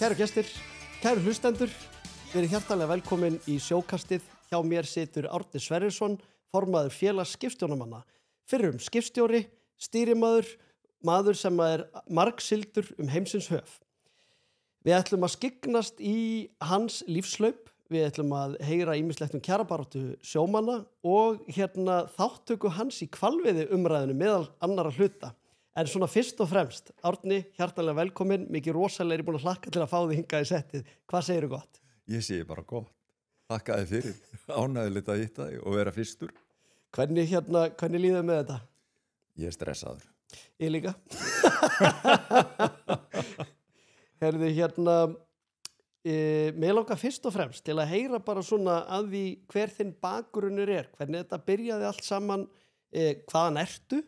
Kæru gestir, kæru hlustendur, verið hjartanlega velkomin í sjókastið. Hjá mér situr Árni Sverrisson, formaður félags skipstjórnamanna, fyrrum skipstjóri, stýrimaður, maður sem margsildur heimsins höf. Við ætlum að skyggnast í hans lífslaup, við ætlum að heyra ýmislegt kjarabaráttu sjómanna og þáttöku hans í hvalveiði umræðinu meðal annarra hluta. En svona fyrst og fremst, Árni, hjartanlega velkomin, mikið rosalega búin að hlakka til að fá þig hingað í settið. Hvað segirðu gott? Ég segi bara gott. Þakka þér fyrir, ánægilegt að hitta þig og vera fyrstur. Hvernig líður með þetta? Ég er stressaður. Ég líka. Herðu, mig langar fyrst og fremst til að heyra bara svona að því hver þinn bakgrunnur hvernig þetta byrjaði allt saman, hvaðan ertu?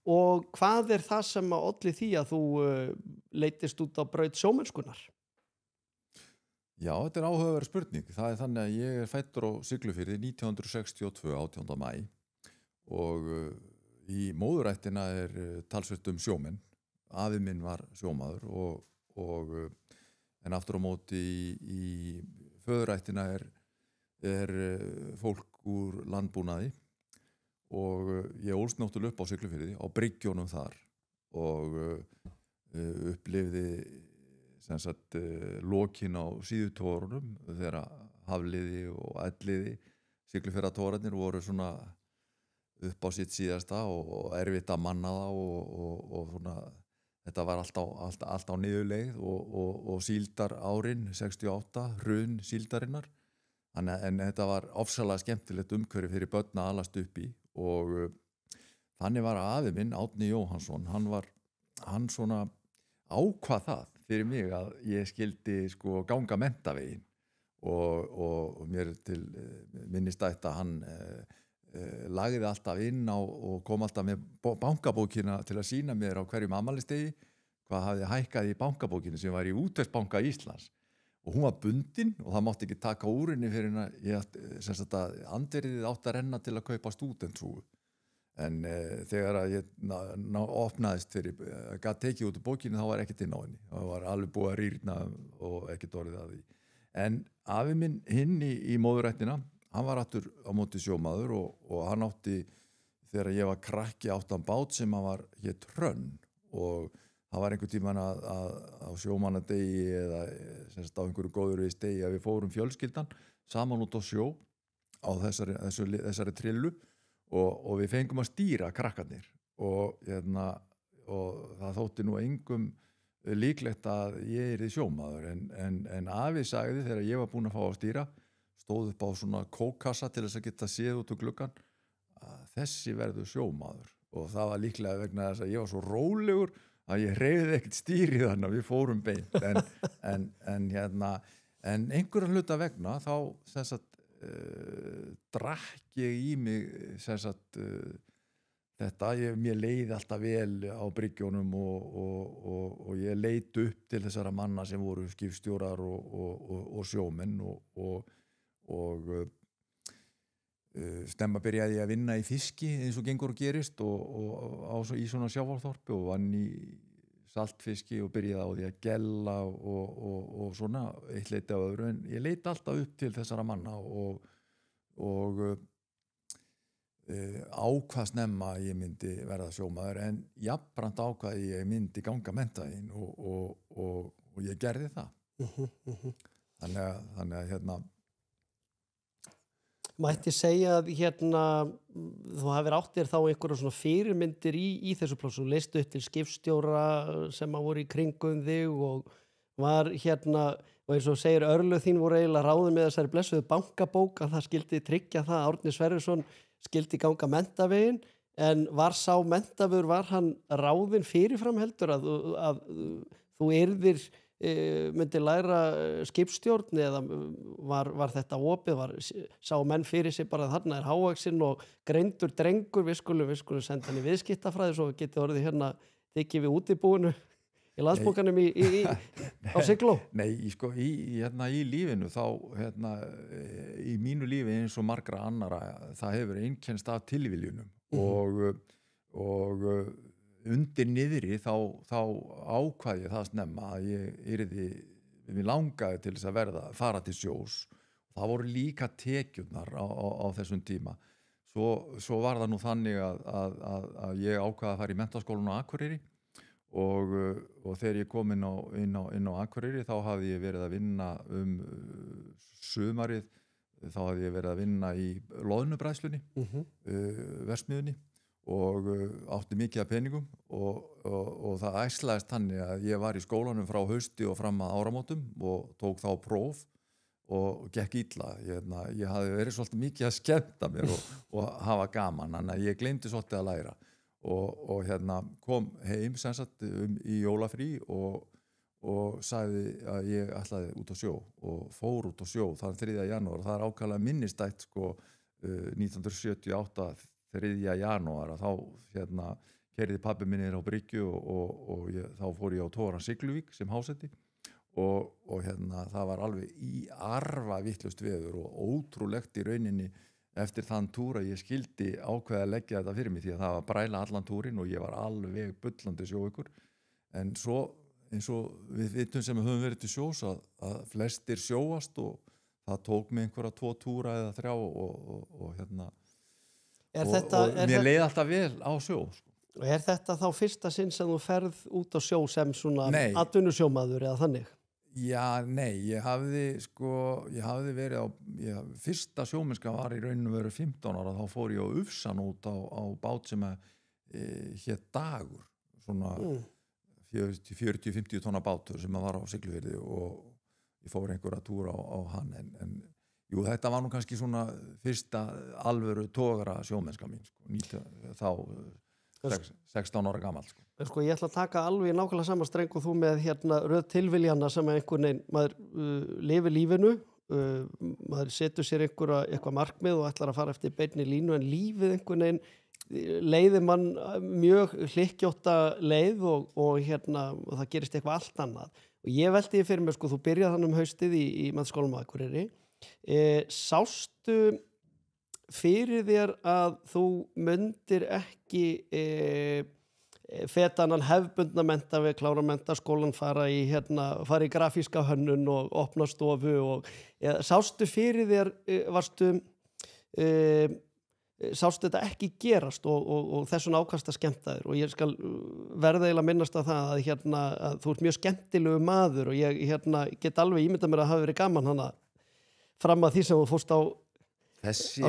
Og hvað það sem að olli því að þú leitist út á braut sjómennskunnar? Já, þetta er áhugaverð spurning. Það þannig að ég er fæddur á Siglufirði 1962, 18. maí og í móðurættina talsvert sjómenn. Afi minn var sjómaður en aftur á móti í föðurættina er fólk úr landbúnaði. Og ég ólst náttúrulega upp á Siglufirði, á bryggjónum þar og upplifði lokin á síðutórunum þegar Hafliði og Elliði Siglufirðatórarnir voru svona upp á sitt síðasta og erfitt að manna það og svona, þetta var allt á niðurleið og síldar árin 68, hrun síldarinnar. En þetta var ofsalega skemmtilegt umhverfi fyrir börn að alast upp í og þannig var afi minn, Árni Jóhannsson, hann svona ákvað það fyrir mig að ég skildi ganga menntaveginn og mér til minnistætt að hann lagði alltaf inn á og kom alltaf með bankabókina til að sýna mér á hverjum afmælisdegi hvað hafði hækkað í bankabókinu sem var í Útvegsbanka Íslands. Og hún var bundin og það mátti ekki taka úr henni fyrir að andvirðið átti að renna til að kaupa stúdentsúfu. En þegar að ég opnaðist fyrir að gat tekið út úr bókinu þá var ekkert inn á henni. Það var alveg búið að rýrna og ekkert orðið að því. En afi minn hinn í móðurættina, hann var aftur á móti sjómaður og hann átti, þegar ég var krakki, átti hann bát sem hann hét Hrönn og það var einhver tímann á sjómannadegi eða á einhverju góður degi að við fórum fjölskyldan saman út á sjó á þessari trillu og við fengum að stýra krakkarnir og það þótti nú engum líklegt að ég yrði sjómaður en afi sagði þegar ég var búinn að fá að stýra stóð upp á svona kókkassa til þess að geta séð út úr gluggann að þessi verður sjómaður og það var líklega vegna þess að ég var svo rólegur að ég hreyfði ekkert stýrið þannig að við fórum beint en einhverja hluta vegna þá drakk ég í mig þetta, mér leiði alltaf vel á bryggjónum og ég leit upp til þessara manna sem voru skipstjórar og sjómenn og snemma byrjaði ég að vinna í fiski eins og gengur og gerist og í svona sjávarþorpi og vann í saltfiski og byrjaði á því að gella og svona eitt leiti á öðru en ég leit alltaf upp til þessara manna og ákvað snemma að ég myndi verða sjómaður en jafnframt ákvað ég myndi ganga menntaveginn og ég gerði það. Þannig að Mætti segja að þú hafir átt þér þá einhverja svona fyrirmyndir í þessu plássu, leistu upp til skipstjóra sem að voru í kringum þig og var og eins og segir örlög þín voru eiginlega ráðin með þessari blessuðu bankabók að það skildi tryggja það að Árni Sverrisson skildi ganga menntaveginn en var sá menntavegur, var hann ráðin fyrirfram heldur að þú yrðir myndi læra skipstjórn eða var þetta opið, sá menn fyrir sig bara að þarna hávaxinn og greindur drengur, við skulum senda hann í viðskiptafræði svo getið orðið þykir við útibúinu í landsbókanum á Sigló. Nei, í lífinu þá, í mínu lífi eins og margra annara, það hefur einkennst af tilviljunum og undir niðri þá ákvað ég það snemma að ég yrði við langaði til þess að fara til sjós. Það voru líka tekjurnar á þessum tíma. Svo var það nú þannig að ég ákvaði að fara í menntaskólann á Akureyri og þegar ég kom inn á Akureyri þá hafði ég verið að vinna sumarið, þá hafði ég verið að vinna í loðnubræðslunni, verksmiðjunni og átti mikið af peningum og það æslaðist þannig að ég var í skólanum frá hausti og fram að áramótum og tók þá próf og gekk illa. Ég hafði verið svolítið mikið að skemmta mér og hafa gaman, þannig að ég gleymdi svolítið að læra og kom heim sem sagt í jólafrí og sagði að ég ætlaði út á sjó og fór út á sjó þann 3. janúar. Það ákaflega minnistætt 1978 3. janúar að þá keyrði pabbi minn niður á bryggju og þá fór ég á togarann Sigluvík sem hásetti og það var alveg í arfa vitlaust veður og ótrúlegt í rauninni eftir þann túr að ég skildi ákveða að leggja þetta fyrir mig því að það var bræla allan túrin og ég var alveg bullandi sjóveikur. En svo eins og við vitum sem höfum verið til sjós að flestir sjóast og það tók mig einhverja 2 túra eða 3 og mér leið alltaf vel á sjó. Og þetta þá fyrsta sinn sem þú ferð út á sjó sem svona atvinnusjómaður eða þannig? Já, nei, ég hafði verið fyrsta sjómennska var í rauninu veru 15 ára, þá fór ég á Ufsan út á bát sem hét Dagur, svona 40-50 tonna bátur sem var á Siglufirði og ég fór einhverja túra á hann en jú, þetta var nú kannski svona fyrsta alvöru togara sjómennska mín, þá 16 ára gamall. Ég ætla að taka alveg nákvæmlega sama streng og þú með röð tilviljana sem einhvern veginn, maður lifir lífinu, maður setur sér eitthvað markmið og ætlar að fara eftir beinni línu en lífið einhvern veginn leiðir mann mjög hlykkjótta leið og það gerist eitthvað allt annað. Og ég velti því fyrir mér, þú byrjaði þannig haustið í Menntaskólanum á Akureyri. Sástu fyrir þér að þú myndir ekki fetanan hefbundna menntaveg, klára menntaskólan, fara í grafíska hönnun og opna stofu og sástu fyrir þér, sástu þetta ekki gerast og þessum ákast að skemmta þér og ég skal verða eiginlega minnast að það að þú ert mjög skemmtilegu maður og ég get alveg ímyndað mér að hafa verið gaman hana fram að því sem þú fórst á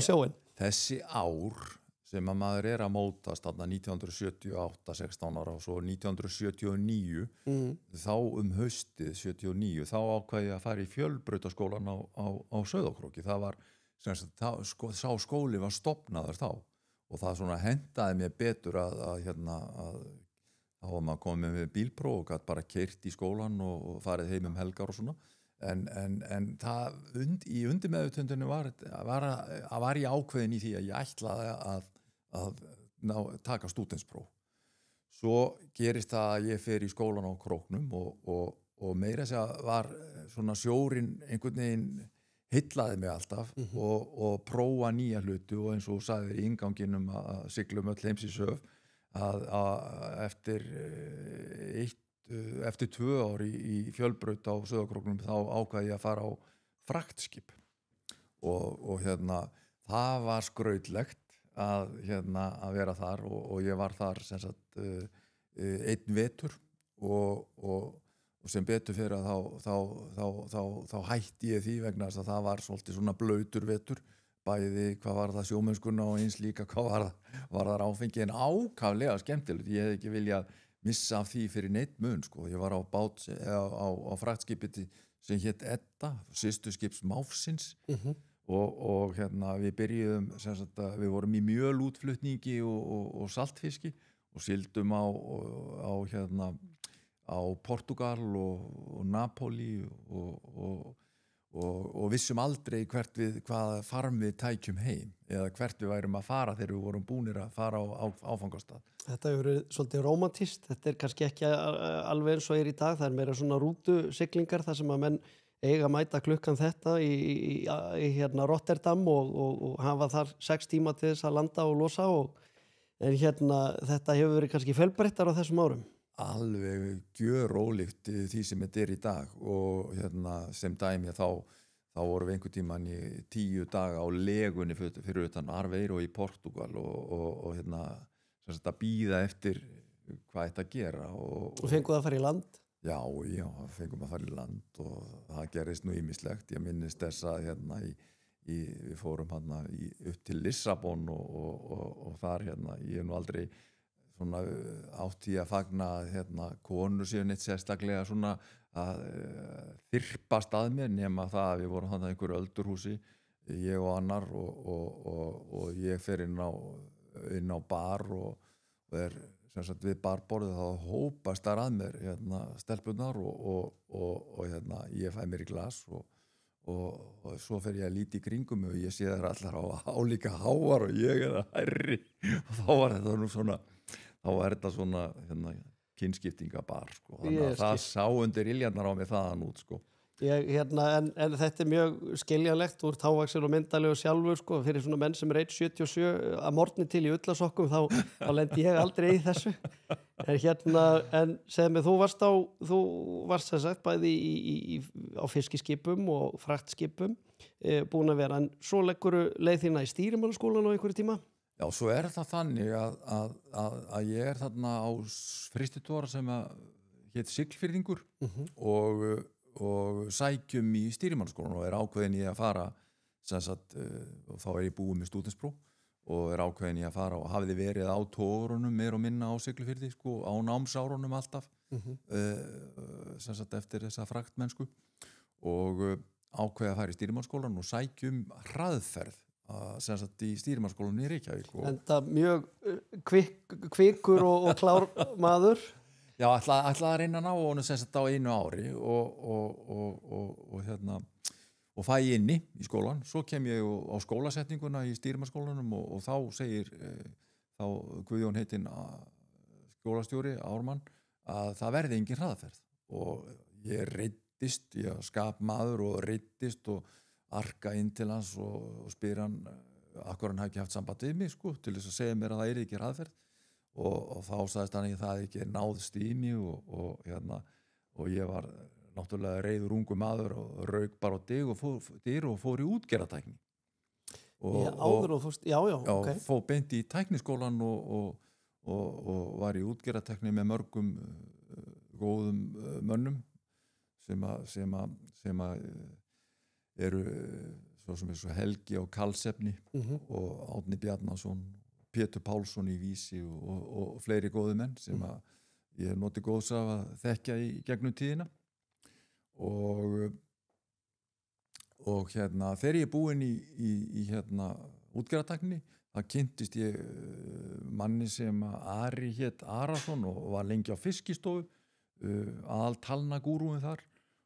sjóin. Þessi ár sem að maður að mótast þarna 1978, 16 ára og svo 1979 þá haustið 79 þá ákvað ég að fara í fjölbrautaskólan á Sauðárkróki. Það var sá skóli var stofnaður þá og það svona hentaði mér betur að þá var maður komið með bílpróf og gat bara keyrt í skólan og farið heim helgar og svona en það í undirmeðvitundinu var ég ákveðin í því að ég ætlaði að taka stúdentspróf. Svo gerist það að ég fer í skólan á Króknum og meira þess að var svona sjórinn einhvern veginn heillaði mig alltaf og prófa nýja hluti og eins og sagði í innganginum að siglum öll heims í söf að eftir 2 ár í fjölbraut á Sauðárkróknum þá ákvað ég að fara á fraktskip og það var skrautlegt að vera þar og ég var þar sem sagt 1 vetur og sem betur fyrir að þá hætti ég því vegna þess að það var svolítið svona blautur vetur bæði hvað var það sjómennskuna og eins líka hvað var það áfengi en ákaflega skemmtilegt. Ég hefði ekki viljað missa af því fyrir neitt mun Ég var á bát á fraktskipið sem hét Edda, systurskips Máfsins og við byrjuðum við vorum í mjölútflutningi og saltfiski og sigldum á Portugal og Napoli og vissum aldrei hvaða farm við tækjum heim eða hvert við værum að fara þegar við vorum búnir að fara á áfangastað. Þetta hefur verið svolítið romantist, þetta kannski ekki alveg eins og í dag, það meira svona rútusiglingar þar sem að menn eiga að mæta klukkan þetta í Rotterdam og hafa þar 6 tíma til þess að landa og losa en þetta hefur verið kannski fjölbreyttar á þessum árum. alveg gjörólíkt því sem þetta í dag og sem dæmi þá vorum við einhvern tímann í 10 daga á legunni fyrir utan Aveiro í Portúgal og sem sagt að bíða eftir hvað þetta gera og fenguð að fara í land? Já, fengum að fara í land og það gerist nú ýmislegt. Ég minnist þess að við fórum upp til Lissabon og þar ég nú aldrei svona átti að fagna konur séu neitt sérstaklega svona að þyrpast að mér nema það að við vorum þarna í einhverju öldurhúsi ég og annar og ég fer inn á bar og sem sagt við barborðið þá hópast þar að mér stelpurnar og ég fæ mér í glas og svo fer ég að líti í kringum mig og ég sé þær allar á álíka háar og ég að hærri og þá var þetta svona kynskiptingabar sko. Þannig að það sá undir iljarnar á mig þaðan út sko. En þetta mjög skiljanlegt, þú ert hávaxinn og myndalegur sjálfur sko, fyrir svona menn sem 1,77 að morgni til í ullasokkum þá lendi ég aldrei í þessu en segðu mig, þú varst sem sagt bæði á fiskiskipum og fraktskipum búin að vera, en svo leggurðu leið þína í stýrimannaskólan á einhverju tíma? Já, svo það þannig að ég þarna á frystitúra sem hét Siglfirðingur og sækjum í stýrimannaskólan og ákveðin í að fara sem sagt, og þá ég búið með stúdentspróf og ákveðin í að fara og hafði verið á togurunum meir og minna á Siglufirði sko, á námsárunum alltaf sem sagt eftir þessa fraktmennsku og ákveði að fara í stýrimannaskólan og sækjum hraðferð sem sagt í stýrimannaskólanum í Reykjavík En það mjög kvikur og klár maður Já, ætlaði að reyna að ná honum sem sagt á einu ári og fæ inni í skólan. Svo kem ég á skólasetninguna í stýrimannaskólanum og þá segir þá Guðjón heitinn skólastjóri Ármann að það verði engin hraðaferð og ég reiddist, ég skap maður og reiddist og arka inn til hans og spyr hann akkur hann hafi ekki haft samband við mig sko, til þess að segja mér að það ekki hraðaferð. Og þá sagðist hann ekki það ekki náðst í mig og ég var náttúrulega reiður ungu maður og rauk bara á dyr og fór í útgerðartækni og fór beint í tækniskólan og var í útgerðartækni með mörgum góðum mönnum sem eru svo sem svo Helgi á Kalsefni og Árni Bjarnason Pétur Pálsson í Vísi og fleiri góðu menn sem ég hef notið góðs af að þekkja í gegnum tíðina og þegar ég búinn í útgerðartækni það kynntist ég manni sem Ari hét Arason og var lengi á fiskistofu aðal talnagúrúin þar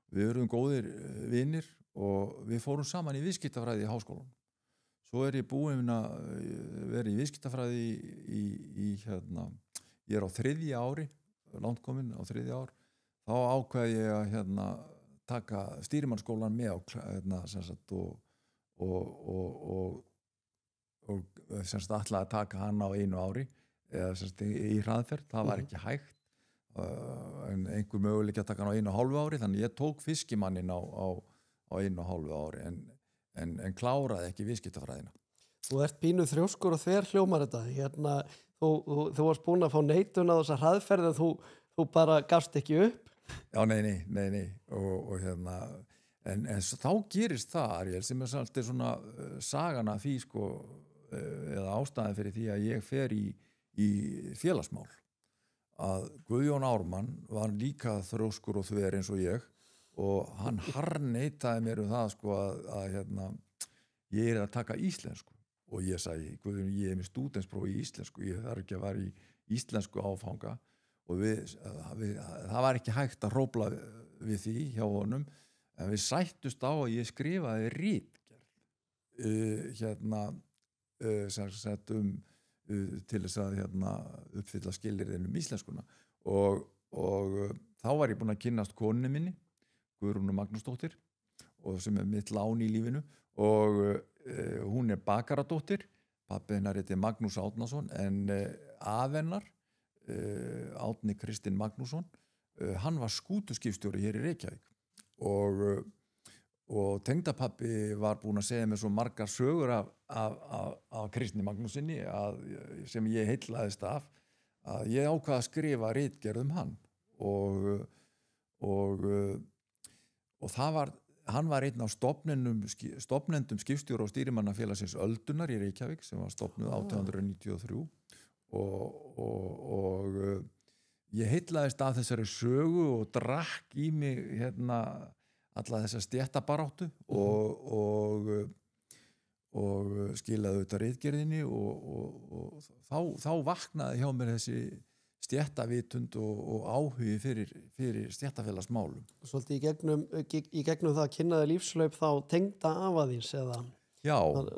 við erum góðir vinir og við fórum saman í viðskiptafræði í háskólanum Svo ég búinn að vera í viðskiptafræði ég á 3. ári, langt kominn á 3. ár, þá ákveði ég að taka stýrimannaskólann með á sem sagt og sem sagt ætlaði að taka hann á 1 ári eða sem sagt í hraðferð, það var ekki hægt en einhver möguleiki að taka hann á 1,5 ári, þannig ég tók fiskimannin á 1,5 ári en kláraði ekki viðskiptafræðina. Þú ert pínu þrjóskur og þver hljómar þetta. Þú varst búin að fá neitun á þessa hraðferð en þú bara gafst ekki upp? Já, nei. En þá gerist það, Ariel, sem svolítið svona sagan af því, sko, eða ástæðan fyrir því að ég fer í félagsmál. Að Guðjón Ármann var líka þrjóskur og þver eins og ég og hann harneitaði mér það sko að ég að taka íslensku og ég sagði, Guðjón, ég með stúdentspróf í íslensku, ég þarf ekki að vera í íslensku áfanga og það var ekki hægt að hrófla við því hjá honum en við sættust á að ég skrifaði ritgerð sem sagt til þess að uppfylla skilyrðin íslenskuna og þá var ég búinn að kynnast konunni minni Guðrúnu Magnúsdóttir og sem mitt lán í lífinu og hún bakaradóttir, pabbi hennar heitir Magnús Árnason en af hennar Árni Kristinn Magnússon, hann var skútuskipstjóri hér í Reykjavík og tengdapabbi var búinn að segja mér svo margar sögur af Kristni Magnúsinni sem ég heillaðist af að ég ákvað að skrifa ritgerð hann og hann var einn af stofnendum skipstjóra og stýrimannafélagsins Öldunar í Reykjavík sem var stofnuð 1893 og ég heillaðist af þessari sögu og drakk í mig alla þessa stéttabaráttu og skilaði auðvitað ritgerðinni og þá vaknaði hjá mér þessi stéttavitund og áhugi fyrir stéttafélagsmálum. Svolítið í gegnum það að kynnaði lífslaup þá tengda afa þíns eða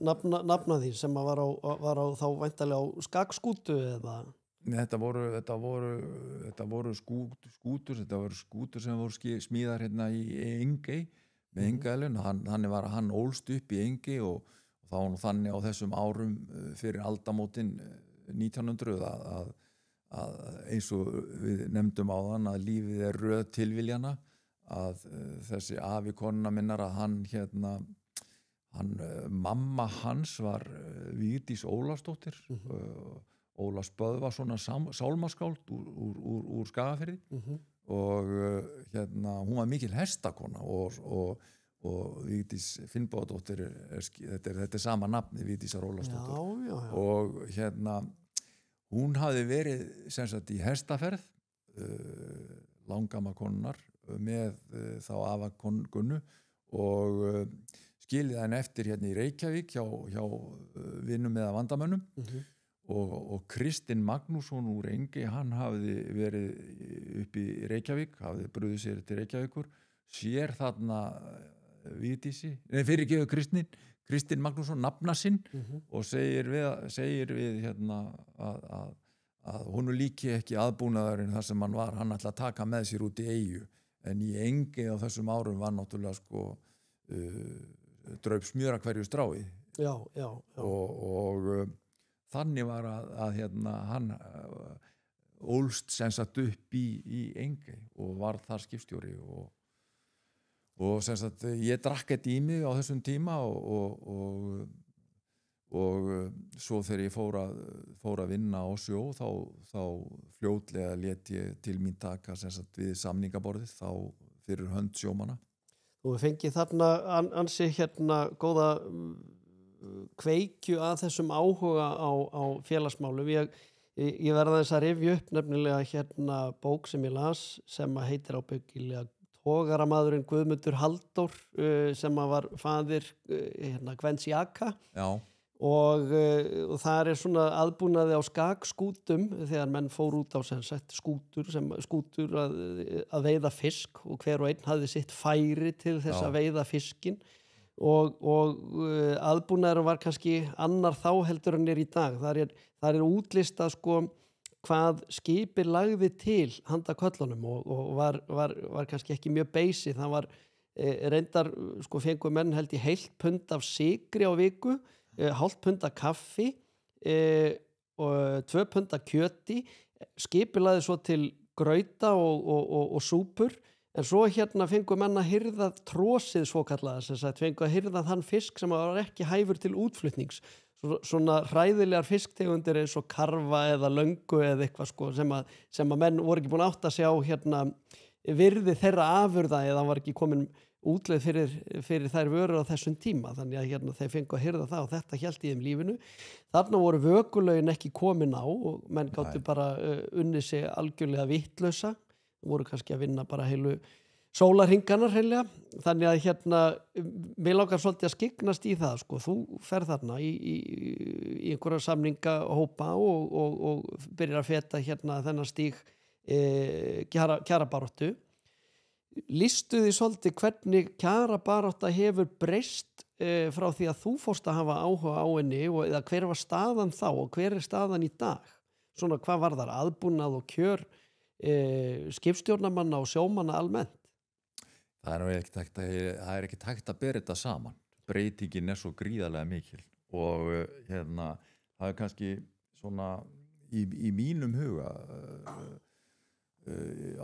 nafna þín sem var á þá væntanlega á skakskútu eða? Nei, þetta voru skútur sem voru smíðar hérna í Engey með Engeyjum. Hann ólst upp í Engey og þá var nú þannig á þessum árum fyrir aldamótin 1900 að eins og við nefndum áðan að lífið röð tilviljana að þessi afi konuna minnar að mamma hans var Vigdís Ólafsdóttir Ólafs Böðvar svona sálmaskáld úr Skagafirði og hún var mikil hestakona og Vigdís Finnbogadóttir þetta sama nafni Vigdísar Ólafsdóttir og hún hafði verið sem sagt í hestaferð langama konunnar með þá afa Gunnu og skilið hann eftir hérna í Reykjavík hjá vinnum eða vandamönnum og Kristinn Magnússon úr Engey, hann hafði verið upp í Reykjavík, hafði brugðið sér til Reykjavíkur, sér þarna Vigdísi, fyrirgefðu Kristinn Magnússon nafna sinn og segir við hérna að honum líki ekki aðbúnaðurinn þar sem hann var, hann ætla að taka með sér út í eyju, en í Engey á þessum árum var náttúrulega draup smjöra hverju strái og þannig var að hann ólst sem sagt upp í Engey og var þar skipstjóri og sem sagt ég drakk þetta í mig á þessum tíma og svo þegar ég fór að vinna á sjó þá fljótlega lét ég til mín taka sem sagt við samningaborðið þá fyrir hönd sjómanna. Og við fengið þarna ansi góða kveikju að þessum áhuga á félagsmálum. Ég verða þess að rifja upp nefnilega bók sem ég las sem heitir ábyggilega Togaramaðurinn Guðmundur Halldór sem var faðir Gvends Jaka og það svona aðbúnaði á skakskútum þegar menn fór út á sem sagt skútur að veiða fisk og hver og einn hafði sitt færi til þess að veiða fiskinn og aðbúnaður var kannski annar þá heldur en í dag. Það er útlistað hvað skipið lagði til handa köllunum og var kannski ekki mjög basic. Það var reyndar fengu menn held í heilt pund af sykri á viku, hálft pund af kaffi og 2 pund af kjöti. Skipið lagði svo til grauta og súpur, en svo fengu menn að hirða trósið svokallaða, sem sagt fengu að hirða þann fisk sem var ekki hæfur til útflutnings. Svona hræðilegar fisktegundir eins og karfa eða löngu eða eitthvað sem að menn voru ekki búin að átta sig á virði þeirra afurða eða var ekki komin útleið fyrir þær vörur á þessum tíma, þannig að þeir fengu að hirða það og þetta hélt í þeim lífinu. Þarna voru vökulögin ekki komin á og menn gátu bara unnið sig algjörlega vittlausa, voru kannski að vinna bara heilu sólarhringarnar hreinlega, þannig að mig langar svolítið að skyggnast í það þú ferð þarna í einhverja samningahópa og byrjar að feta þennan stíg kjarabaráttu. Lýstu því svolítið hvernig kjarabarátta hefur breyst frá því að þú fórst að hafa áhuga á henni eða hver var staðan þá og hver er staðan í dag? Svona hvað var þar aðbúnað og kjör skipstjórnarmanna og sjómanna almennt? Það er ekki hægt að bera þetta saman. Breytingin er svo gríðarlega mikil og það er kannski svona í mínum huga á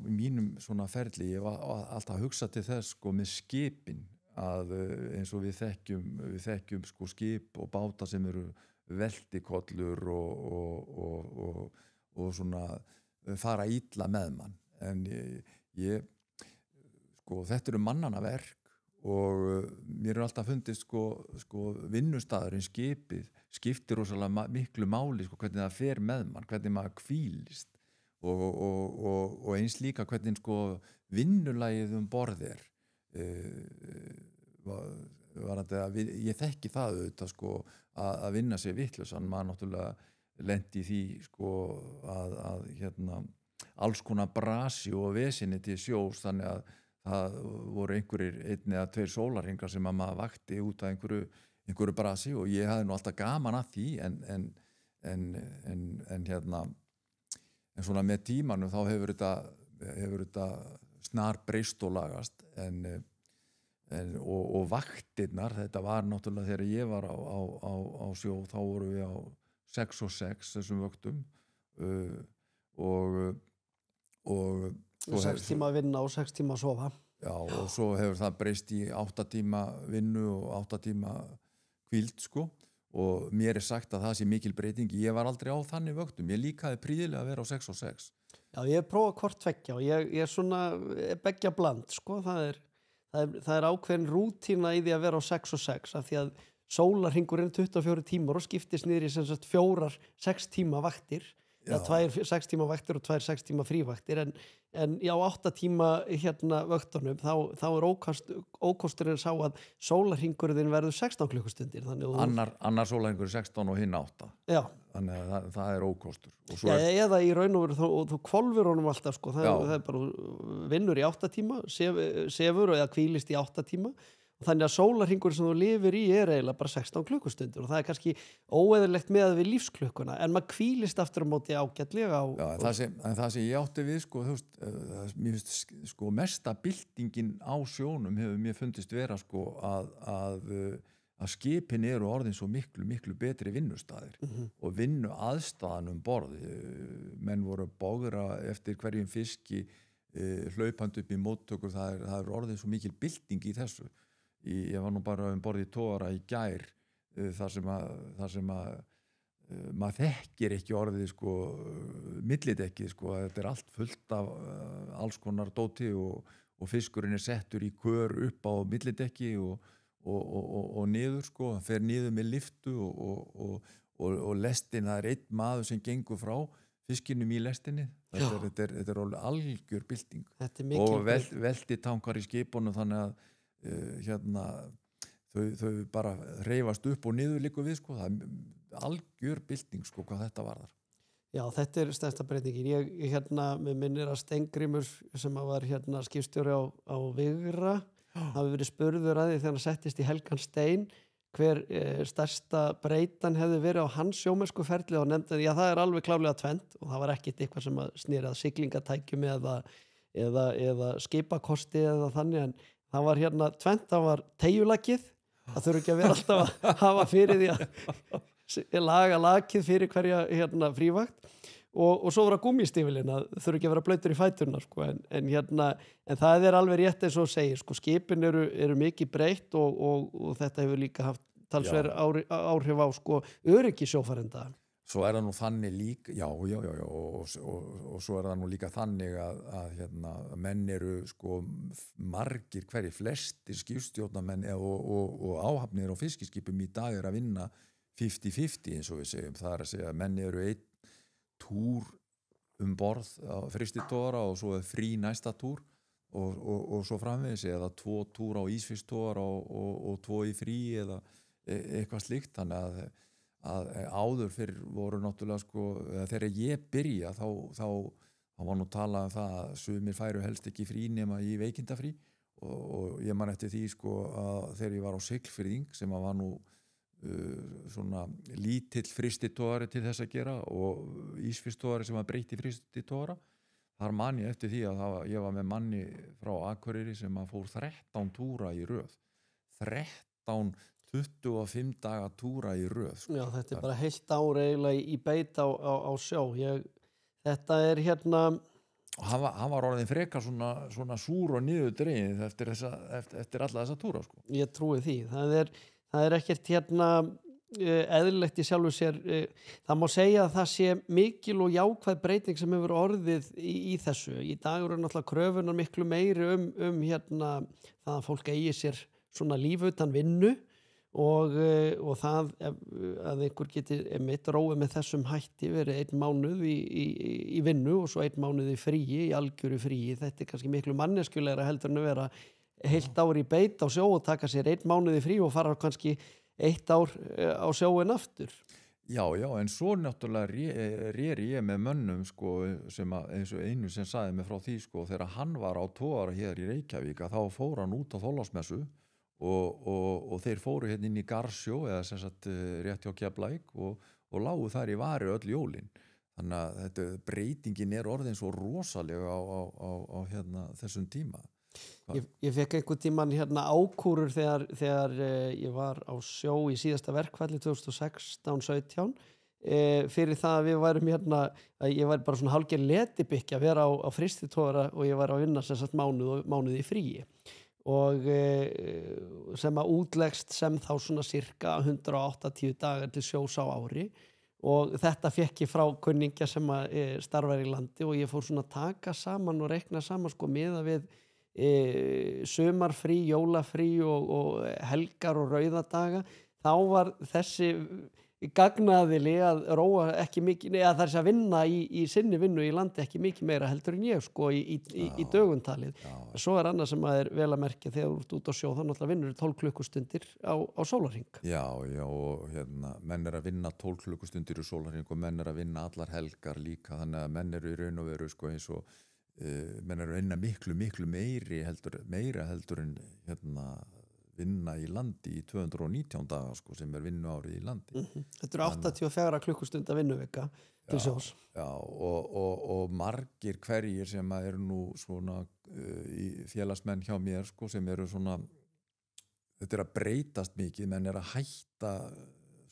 mínum svona ferli, ég var alltaf að hugsa til þess sko með skipin að eins og við þekkjum sko skip og báta sem eru veltikollur og svona fara illa með mann. En ég sko, þetta eru mannanna verk og mér alltaf fundist sko vinnustaðurinn skipið skiptir rosalega miklu máli sko, hvernig það fer með mann, hvernig maður hvílist og eins líka hvernig sko vinnulagið borð ég þekki það auðvitað sko að vinna sér vitlausan, maður náttúrulega lendi í því sko að hérna alls konar brasi og vesinni til sjós, þannig að það voru einhverjir 1 eða 2 sólarhringar sem að maður vakti út af einhverju brasi og ég hafði nú alltaf gaman að því en hérna en svona með tímanum þá hefur þetta snar breyst og lagast og vaktirnar, þetta var náttúrulega þegar ég var á sjó, þá voru við á 6 og 6 þessum vöktum og 6 tíma að vinna og 6 tíma að sofa. Já, og svo hefur það breyst í 8 tíma vinnu og 8 tíma hvíld sko, og mér sagt að það sé mikil breyting. Ég var aldrei á þannig vöktum, ég líkaði prýðilega að vera á 6 og 6. Já, ég prófa hvort tveggja og ég er svona beggja bland sko, það er ákveðin rútína í því að vera á 6 og 6 af því að sólarhringurinn 24 tímar og skiptist niður í sem sagt 4 6 tíma vaktir. Já, 2 6 tíma vaktir og 2 6 tíma frívaktir en já 8 tíma hérna vöktunum þá er ókosturinn sá að sólarhringurinn verður 16 klukkustundir annar sólarhringur 16 og hinn 8 já. Þannig að það er ókostur og já, eða í raun og veru þú hvolfir honum alltaf sko, það er bara vinnur í 8 tíma sefur eða hvílist í 8 tíma og þannig að sólarhringur sem þú lifir í eiginlega bara 16 klukkustundir og það er kannski óeðlilegt með við lífsklukkuna en maður hvílist aftur á móti ágætlega en það sem ég átti við sko, mér finnst sko mesta byltingin á sjónum hefur mér fundist vera sko að skipin eru orðin svo miklu betri vinnustaðir og vinnu aðstæðan borð menn voru bogra eftir hverjum fiski hlaupandi upp í móttökur, það er orðin svo mikil bylting í þessu. Ég var nú bara borð í togara í gær þar sem að maður þekkir ekki orðið sko millidekki sko, þetta er allt fullt af alls konar dóti og fiskurinn settur í kör upp á millidekki og niður sko, hann fer niður með lyftu og lestin, það er einn maður sem gengur frá fiskinum í lestinni, þetta er algjör bylting og veltitankar í skipunum þannig að hérna þau bara hreyfast upp og niður líka við sko, það er algjör bylting sko hvað þetta varðar. Já, þetta er stærsta breytingin. Ég hérna með minnir að Steingrímur sem var hérna skipstjóri á Vigra hafi verið spurður að því þegar hann settist í helgan stein hver stærsta breytan hefði verið á hans sjómennskuferli og nefndi að það er alveg klárlega tvennt og það var ekkit eitthvað sem að snýra að siglingatækjum eða skipakosti eða þannig en það var hérna tvennt, það var teyjulakið, það þurfi ekki að vera alltaf að hafa fyrir því að laga lakið fyrir hverja hérna frívægt og svo var það gúmmístífilinn að þurfi ekki að vera blautur í fæturna sko, en það er alveg rétt eins og segir, sko, skipin eru mikið breytt og þetta hefur líka haft talsverð áhrif á sko öryggi sjófarenda. Svo er það nú þannig líka, já, og svo er það nú líka þannig að hérna, menn eru sko margir hverjir flestir skipstjórnarmenn og áhafnir á fiskiskipum í dag að vinna 50-50 eins og við segjum, það er að segja að menn eru einn túr borð á frystitogara og svo er frí næsta túr og svo framvegis eða 2 túr á ísfisktogara og 2 í frí eða eitthvað slíkt, þannig að áður fyrir voru náttúrulega sko, þegar ég byrja þá var nú talað um það að sumir færu helst ekki frí nema í veikindafrí og ég man eftir því sko að þegar ég var á Siglfirðing sem var nú svona lítill frystitogari til þess að gera og ísfisktogari sem var breytt í frystitogara, þar man ég eftir því að ég var með manni frá Akureyri sem að fór 13 túra í röð 25 daga túra í röð sko. Já, þetta er bara heilt ár eiginlega í beit á sjó. Þetta er hérna hann var orðin frekar svona súr og niður dregið eftir alla þessa túra sko. Ég trúi því. Það er ekkert eðlilegt í sjálfu sér. Það má segja að það sé mikil og jákvæð breyting sem hefur orðið í þessu. Í dag eru náttúrulega kröfunar miklu meiri það að fólk eigi sér svona líf utan vinnu og það að einhver geti róið með þessum hætti verið 1 mánuð í vinnu og svo 1 mánuð í fríi, í algjöru fríi. Þetta er kannski miklu manneskjulegra heldur en að vera heilt ár í beit á sjó og taka sér 1 mánuð í frí og fara kannski 1 ár á sjóin aftur. Já, en svo náttúrulega réri ég með mönnum sko, sem eins og einu sem sagði mig frá því sko, þegar hann var á togara hér í Reykjavík að þá fór hann út á Þorláksmessu og þeir fóru hérna inn í Garsjó eða sem sagt rétt hjá Keflavík og lágu þar í vari öll jólin. Þannig að þetta breytingin orðin svo rosalega á þessum tíma. Ég fekk einhvern tímann ákúrur þegar ég var á sjó í síðasta verkfalli 2016-17 fyrir það að við værum að ég væri bara svona hálfgerð letibykki að vera á frystitogara og ég var að vinna sem sagt mánuð í fríi og sem að útlegst sem þá svona cirka 180 dagar til sjós á ári og þetta fekk ég frá kunningja sem að starfar í landi og ég fór svona að taka saman og reikna saman sko miða við sumarfrí, jólafrí og helgar og rauðadaga. Þá var þessi gagnaðili að róa ekki mikið, eða það að vinna í sinni vinnu í landi ekki mikið meira heldur en ég sko í döguntalið. Svo annað sem að vel að merkja þegar þú ert út á sjó þá náttúrulega vinnur 12 klukkustundir á sólarhring. Já, og menn að vinna 12 klukkustundir í sólarhring og menn að vinna allar helgar líka, þannig að menn í raun og veru sko eins og menn að vinna miklu meira heldur en vinna í landi í 219 daga sko, sem vinnuárið í landi. Þetta eru 84 klukkustunda vinnuvika til sjós. Já, og margir hverjir sem eru nú svona í félagsmenn hjá mér sko, sem eru svona, þetta að breytast mikið, menn að hætta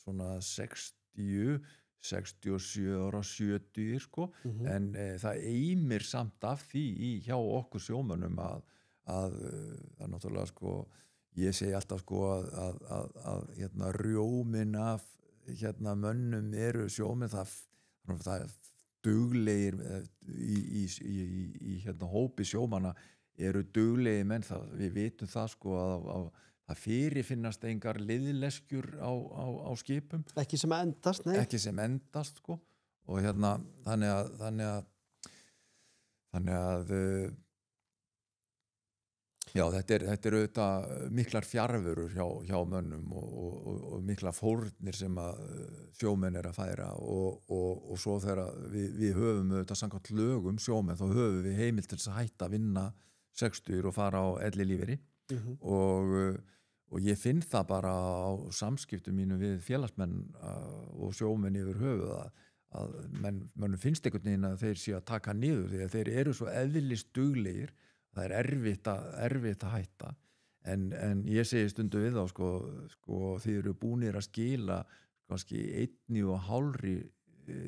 svona 60, 67 ára, 70 sko, en það eimir samt af því hjá okkur sjómönnum að náttúrulega sko, ég segi alltaf sko að rjómin af mönnum eru sjómenn, það duglegir í hópi sjómanna eru duglegir menn, við vitum það sko að það fyrirfinnast engar liðleskjur á skipum. Ekki sem endast, nei. Ekki sem endast sko og þannig að já, þetta er auðvitað miklar fjarverur hjá mönnum og miklar fórnir sem að sjómenn að færa og svo þegar við höfum auðvitað samkvæmt lögum sjómenn, þá höfum við heimild til að hætta að vinna 60 og fara á ellilífeyri og ég finn það bara á samskiptum mínu við félagsmenn og sjómenn yfir höfuð að mönnum finnst einhvern veginn að þeir séu að taka niður því að þeir eru svo eðlist duglegir. Það er erfitt að hætta en ég segi stundu við þá sko þið eru búnir að skila kannski 1,5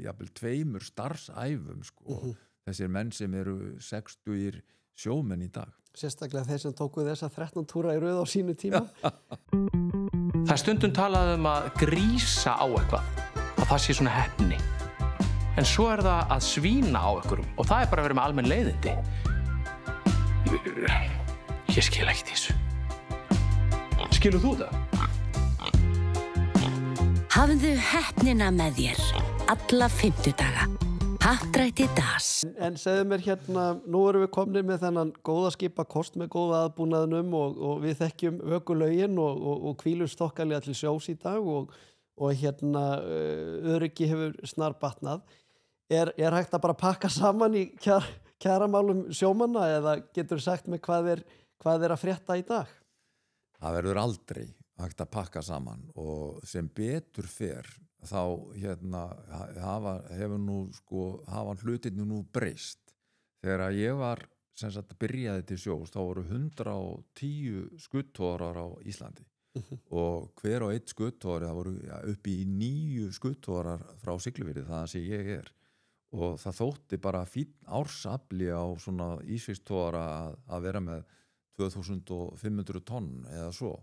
jafnvel 2 starfsæfum sko þessir menn sem eru 60 sjómenn í dag. Sérstaklega þeir sem tóku þessa 13 túra í röð á sínu tíma. Það er stundum talað að grísa á eitthvað, að það sé svona heppni. En svo er það að svína á einhverjum og það er bara að vera með almenn leiðindi. Ég skil ekki þessu. Skilur þú það? Hafðu heppnina með þér alla 50 daga. Happdrætti Das. En segðu mér nú erum við komnir með þennan góða skipakost með góða aðbúnaðnum og við þekkjum ökulögin og hvílum stokkarlega til sjós í dag og öryggi hefur snarbatnað. Er hægt að bara pakka saman í kjaramálum sjómanna eða getur sagt mig hvað er að frétta í dag? Það verður aldrei hægt að pakka saman og sem betur fer þá hafa hlutirnir nú breyst. Þegar ég var sem sagt byrjaði til sjós þá voru 110 skuttogarar á Íslandi og hver og einn skuttóri, það voru upp í 9 skuttórar frá Siglufirði, það sem ég og það þótti bara fínn ársafli á svona ísfisktogara að vera með 2500 tonn eða svo.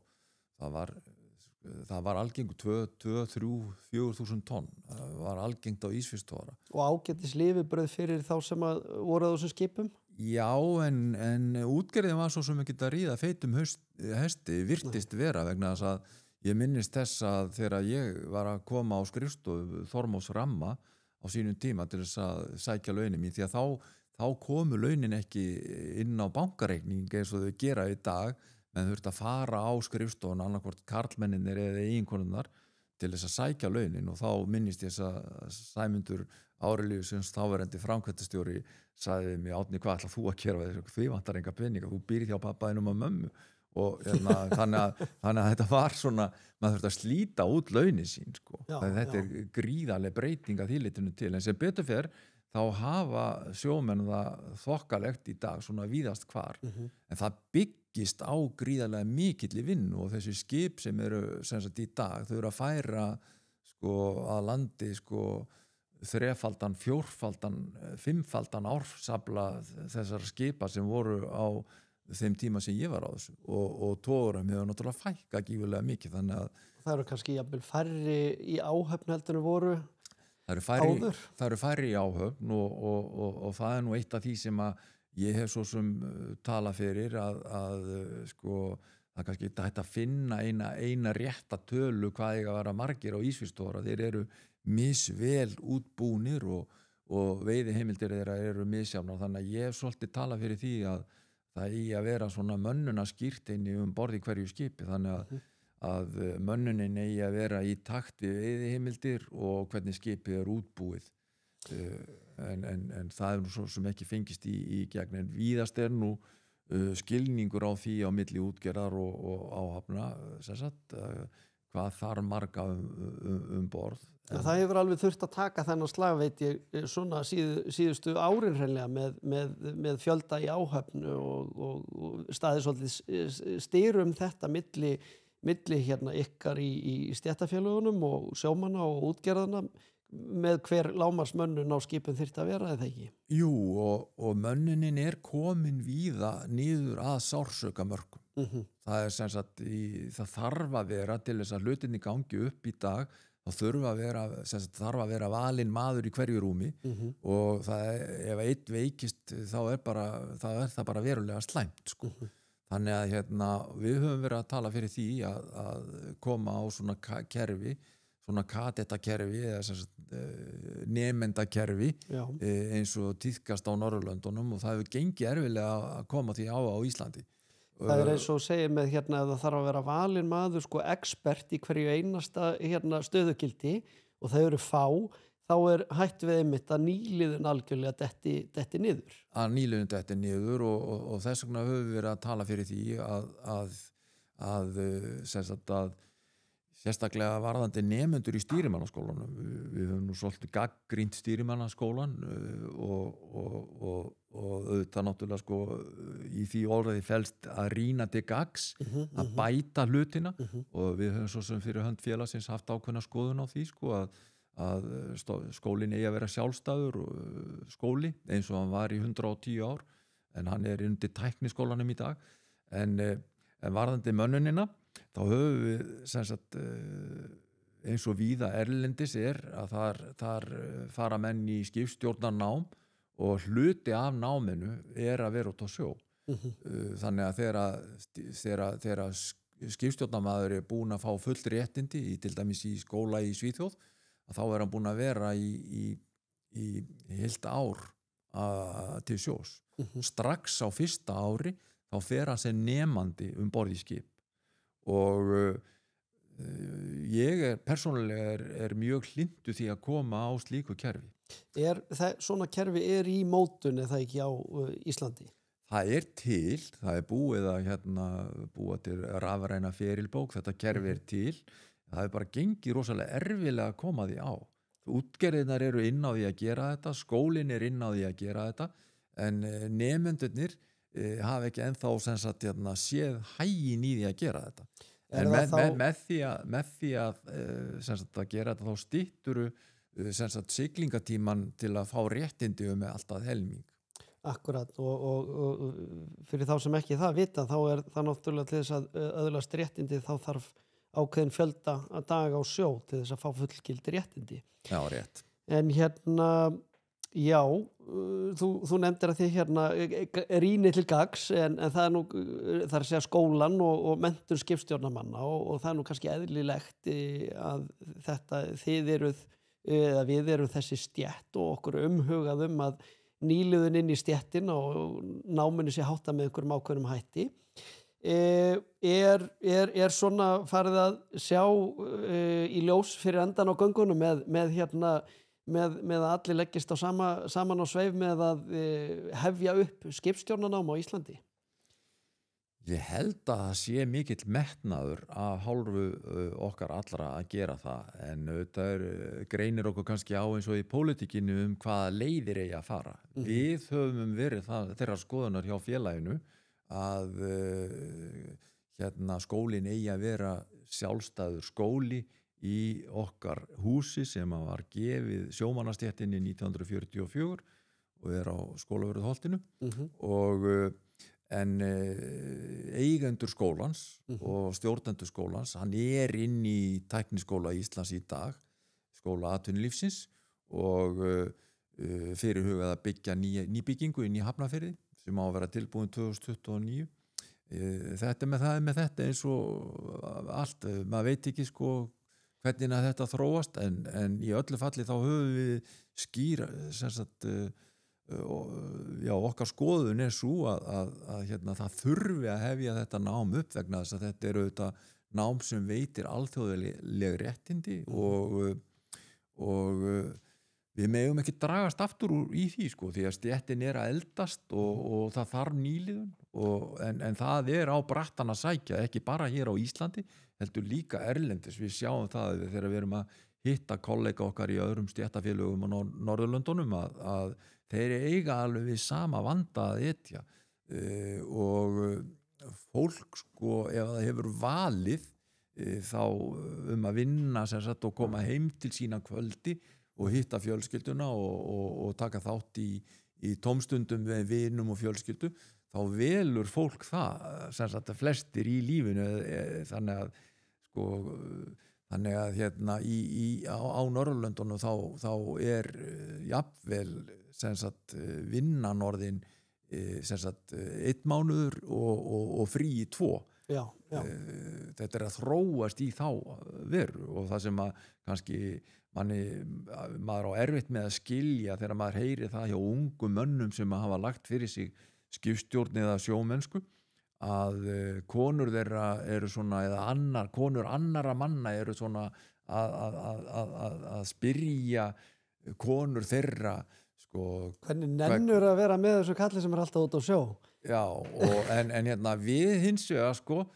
Það var algengt 2, 3, 4.000 tonn. Það var algengt á ísfisktogara. Og ágætis lifibrauð fyrir þá sem voru á þessum skipum? Já, en útgerðin var svo sem ekki að ríða feitum hesti, virtist vera vegna þess að ég minnist þess að þegar ég var að koma á skrifstofu Þormóðs Ramma á sínum tíma til þess að sækja launin mín, því að þá komu launin ekki inn á bankareikning eins og þau gera í dag, menn þurfti að fara á skrifstofun annarkvort karlmenninir eða eiginkonurnar til þess að sækja launin, og þá minnist ég þess að Sæmundur Árelíusson þáverandi framkvæmdastjóri sagði mér: Árni, hvað ætlar þú að gera? Því vantar enga peninga, þú býrð hjá pappa þínum og mömmu. Og þannig að þetta var svona, maður þurfti að slíta út launin sín, sko. Þetta er gríðarleg breyting að því litinu til, en sem betur fer þá hafa sjómenn það þokkalegt í dag svona víðast hvar, en það byggist á gríðarlega mikilli vinnu, og þessi skip sem eru sem sagt í dag, þau eru að færa sko að landi sko 3-faldan, 4-faldan, 5-faldan ársafla þessar skipa sem voru á þeim tíma sem ég var á þessu, og togurum hefur náttúrulega fækkað gífurlega mikið, þannig að það eru kannski jafnvel færri í áhöfn heldur en voru áður. Það eru færri í áhöfn, og það er nú eitt af því sem að ég hef svo sem talað fyrir að sko það kannski ekki hægt að finna eina rétta tölu hvað eiga að vera margir á ísfisktogara. Þeir eru misvel útbúnir og veiðiheimildir þeirra eru misjafnar, þannig að ég hef svolítið talað fyrir því að það eigi að vera svona mönnuna skírteini borð í hverju skipi, þannig að mönnunin eigi að vera í takt við veiðiheimildir og hvernig skipið er útbúið. En það er nú svo sem ekki fengist í gegn, en víðast er nú skilningur á því á milli útgerðar og áhafna, sem sagt, hvað þarf marga borð. Það hefur alveg þurft að taka þennan slag, veit ég, svona síðustu árin hreinlega með fjölda í áhöfn og staðið svolítið styrum þetta milli hérna ykkar í stéttarfélögunum og sjómanna og útgerðarna með hver lágmarksmönnun á skipum þyrfti að vera, eða ekki? Jú, og mönnunin er komin víða niður að sársaukamörkum. Það er sem sagt, það þarf að vera til þess að hlutinni gangi upp í dag, þá þarf að vera valinn maður í hverju rúmi, og ef einn veikist þá er það bara verulega slæmt, sko. Þannig að við höfum verið að tala fyrir því að koma á svona kerfi, svona kadettakerfi eða nemendakerfi eins og tíðkast á Norðurlöndunum, og það hefur gengið erfilega að koma því á Íslandi. Það er eins og segir með ef það þarf að vera valinn maður, sko, expert í hverju einasta stöðugildi, og þau eru fá, þá er hætt við einmitt að nýliðun algjörlega detti niður. Að nýliðun detti niður, og þess vegna höfum við verið að tala fyrir því að sérstaklega varðandi nemendur í stýrimannaskólanum. Við höfum nú svolítið gagnrýnt stýrimannaskólan og auðvitað náttúrulega sko í því orðið felst að rýna til gagns, að bæta hlutina, og við höfum svo sem fyrir hönd félagsins haft ákveðna skoðun á því sko að skólinn eigi að vera sjálfstæður skóli eins og hann var í 110 ár, en hann er undir tækniskólanum í dag. En varðandi mönnunina, þá höfum við sem sagt, eins og víða erlendis að þar fara menn í skipstjórnarnám, og hluti af náminu að vera út á sjó. Þannig að þegar skipstjórnarmaður búinn að fá full réttindi til dæmis í skóla í Svíþjóð, þá hann búinn að vera í heilt ár til sjós. Strax á fyrsta ári þá fer hann sem nemandi borð í skip, og ég persónulega mjög hlynntur því að koma á slíku kerfi. Svona kerfi í mótun, eða ekki á Íslandi? Það til, það búið að búa til rafræna ferilbók, þetta kerfi til. Það bara gengið rosalega erfilega að koma því á. Útgerðirnar eru inn á því að gera þetta, skólinn inn á því að gera þetta, en nemendurnir hafa ekki ennþá séð hæginn í því að gera þetta. En með því að gera þetta, þá stytturu sem sagt siglingatíman til að fá réttindi með alltaf helming. Akkurat og fyrir þá sem ekki það vita þá það náttúrulega til þess að öðlast réttindi þá þarf ákveðin fjölda að daga á sjó til þess að fá fullgildi réttindi. Já, rétt. En já, þú nefndir að þið rýni til gags en það nú, það að segja skólan og menntun skipstjórnarmanna og það nú kannski eðlilegt að við erum þessi stétt og okkur umhugað að nýliðun inn í stéttin og náminu sé hátta með einhverjum ákveðnum hætti. Svona farið að sjá í ljós fyrir endan á göngunum með að allir leggist á saman á sveif með að hefja upp skipstjórnarnám á Íslandi? Ég held að það sé mikill metnaður að hálfu okkar allra að gera það en það greinir okkur kannski á eins og í pólitíkinu hvaða leiðir eigi að fara. Við höfum verið þeirra skoðunar hjá félaginu að skólinn eigi að vera sjálfstæður skóli í okkar húsi sem var gefið sjómannastéttinni 1944 og á Skólavörðuholtinu en eigendur skólans og stjórnendur skólans, hann inn í Tækniskóla Íslands í dag, skóla atvinnulífsins og fyrirhugað að byggja nýbyggingu inn í Hafnarfirði sem á að vera tilbúin 2029. Þetta með þetta eins og allt, maður veit ekki hvernig að þetta þróast en í öllu falli þá höfum við skýra okkar skoðun svo að það þurfi að hefja þetta nám upp vegna þess að þetta auðvitað nám sem veitir alþjóðleg réttindi og við megum ekki dragast aftur í því því að stéttin að eldast og það þarf nýliðun en það á brattan að sækja ekki bara hér á Íslandi heldur líka erlendis. Við sjáum það þegar við erum að hitta kollega okkar í öðrum stéttafélögum á Norðurlöndunum að þeir eiga alveg við sama vanda að etja og fólk ef það hefur valið þá að vinna og koma heim til sína kvöldi og hitta fjölskylduna og taka þátt í tómstundum með vinum og fjölskyldu þá velur fólk það flestir í lífinu þannig að á Norðurlöndunum þá jafnvel vinnan orðin 1 mánuður og frí í 2. Já. Þetta að þróast í þá veru og það sem að kannski maður á erfitt með að skilja þegar maður heyri það hjá ungum mönnum sem hafa lagt fyrir sig skipstjórn eða sjómennsku að konur þeirra eru svona eða konur annara manna eru svona að spyrja konur þeirra hvernig nennur að vera með þessu kalli sem alltaf út á sjó? Já, en við hins vegar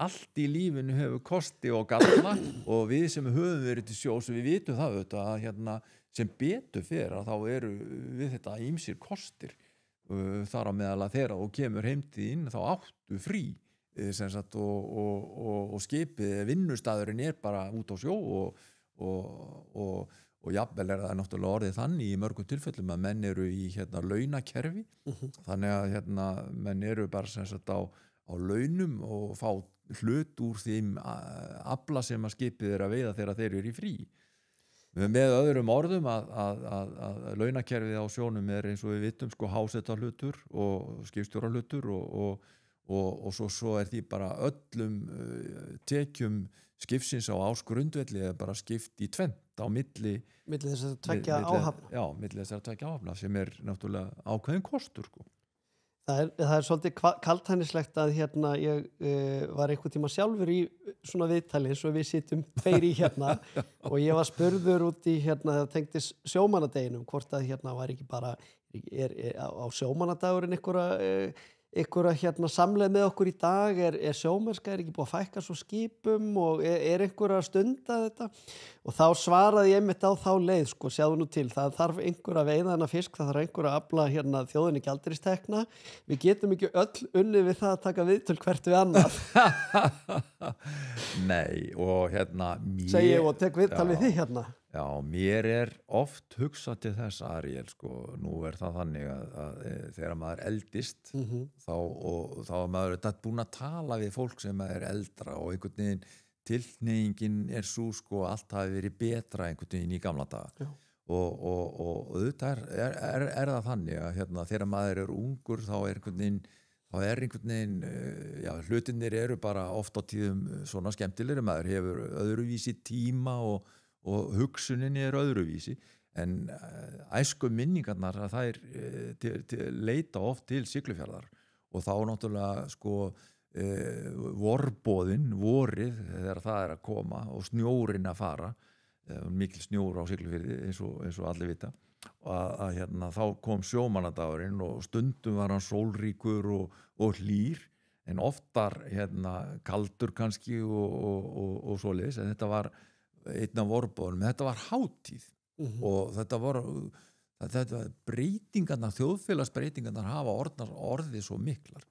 allt í lífinu hefur kosti og galla og við sem höfum verið til sjós við vitum það auðvitað að sem betur fer að þá eru við þetta ýmsir kostir þar á meðal að þeirra og kemur heim til þín þá áttu frí og skipið vinnustæðurinn bara út á sjó og jafnvel það náttúrulega orðið þannig í mörgum tilfellum að menn eru í launakerfi þannig að menn eru bara á launum og fá hlut úr þeim afla sem að skipið að veiða þegar þeir eru í frí. Með öðrum orðum að launakerfið á sjónum eins og við vitum hásetahlutur og skipstjórahlutur og svo því bara öllum tekjum skipsins á ásgrundvelli bara skipt í tvennt á milli þess að tveggja áhafna. Já, milli þess að tveggja áhafna sem náttúrulega ákveðin kostur Það svolítið kaldhænislegt að ég var einhvern tíma sjálfur í svona viðtali eins og við sitjum tveir í og ég var spurður út í það tengdist sjómannadeginum hvort að var ekki bara á sjómannadagurinn einhverja samleið með okkur í dag sjómennska ekki búið að fækka svo skipum og einhverja að stunda þetta og þá svaraði ég einmitt á þá leið sjáðu nú til, það þarf einhverja veiða hana fisk, það þarf einhverja að afla þjóðinni gjaldeyristekna, við getum ekki öll unnið við það að taka viðtöl hvert við annað Nei, og segi ég og tek viðtal við því Já, mér oft hugsað til þess, Ariel, sko, nú það þannig að þegar maður eldist, þá maður búinn að tala við fólk sem eldra og einhvern veginn tilhneigingin svo, sko, allt hafi verið betra einhvern veginn í gamla daga. Og auðvitað það þannig að hérna, þegar maður ungur, þá einhvern veginn, já, hlutinir bara oft á tíðum svona skemmtilegri, maður hefur öðruvísi tíma og hugsunin öðruvísi, en æsku minningarnar að þær leita oft til Siglufjarðar og þá náttúrulega sko vorið þegar það að koma og snjórinn að fara, mikil snjór á Siglufirði eins og allir vita, að hérna, þá kom sjómannadagurinn og stundum var hann sólríkur og hlýr, en oftar hérna, kaldur kannski og svoleiðis, en þetta var einn af vorboðunum, þetta var hátíð og þetta var breytingarnar, þjóðfélagsbreytingarnar hafa orðið svo miklar,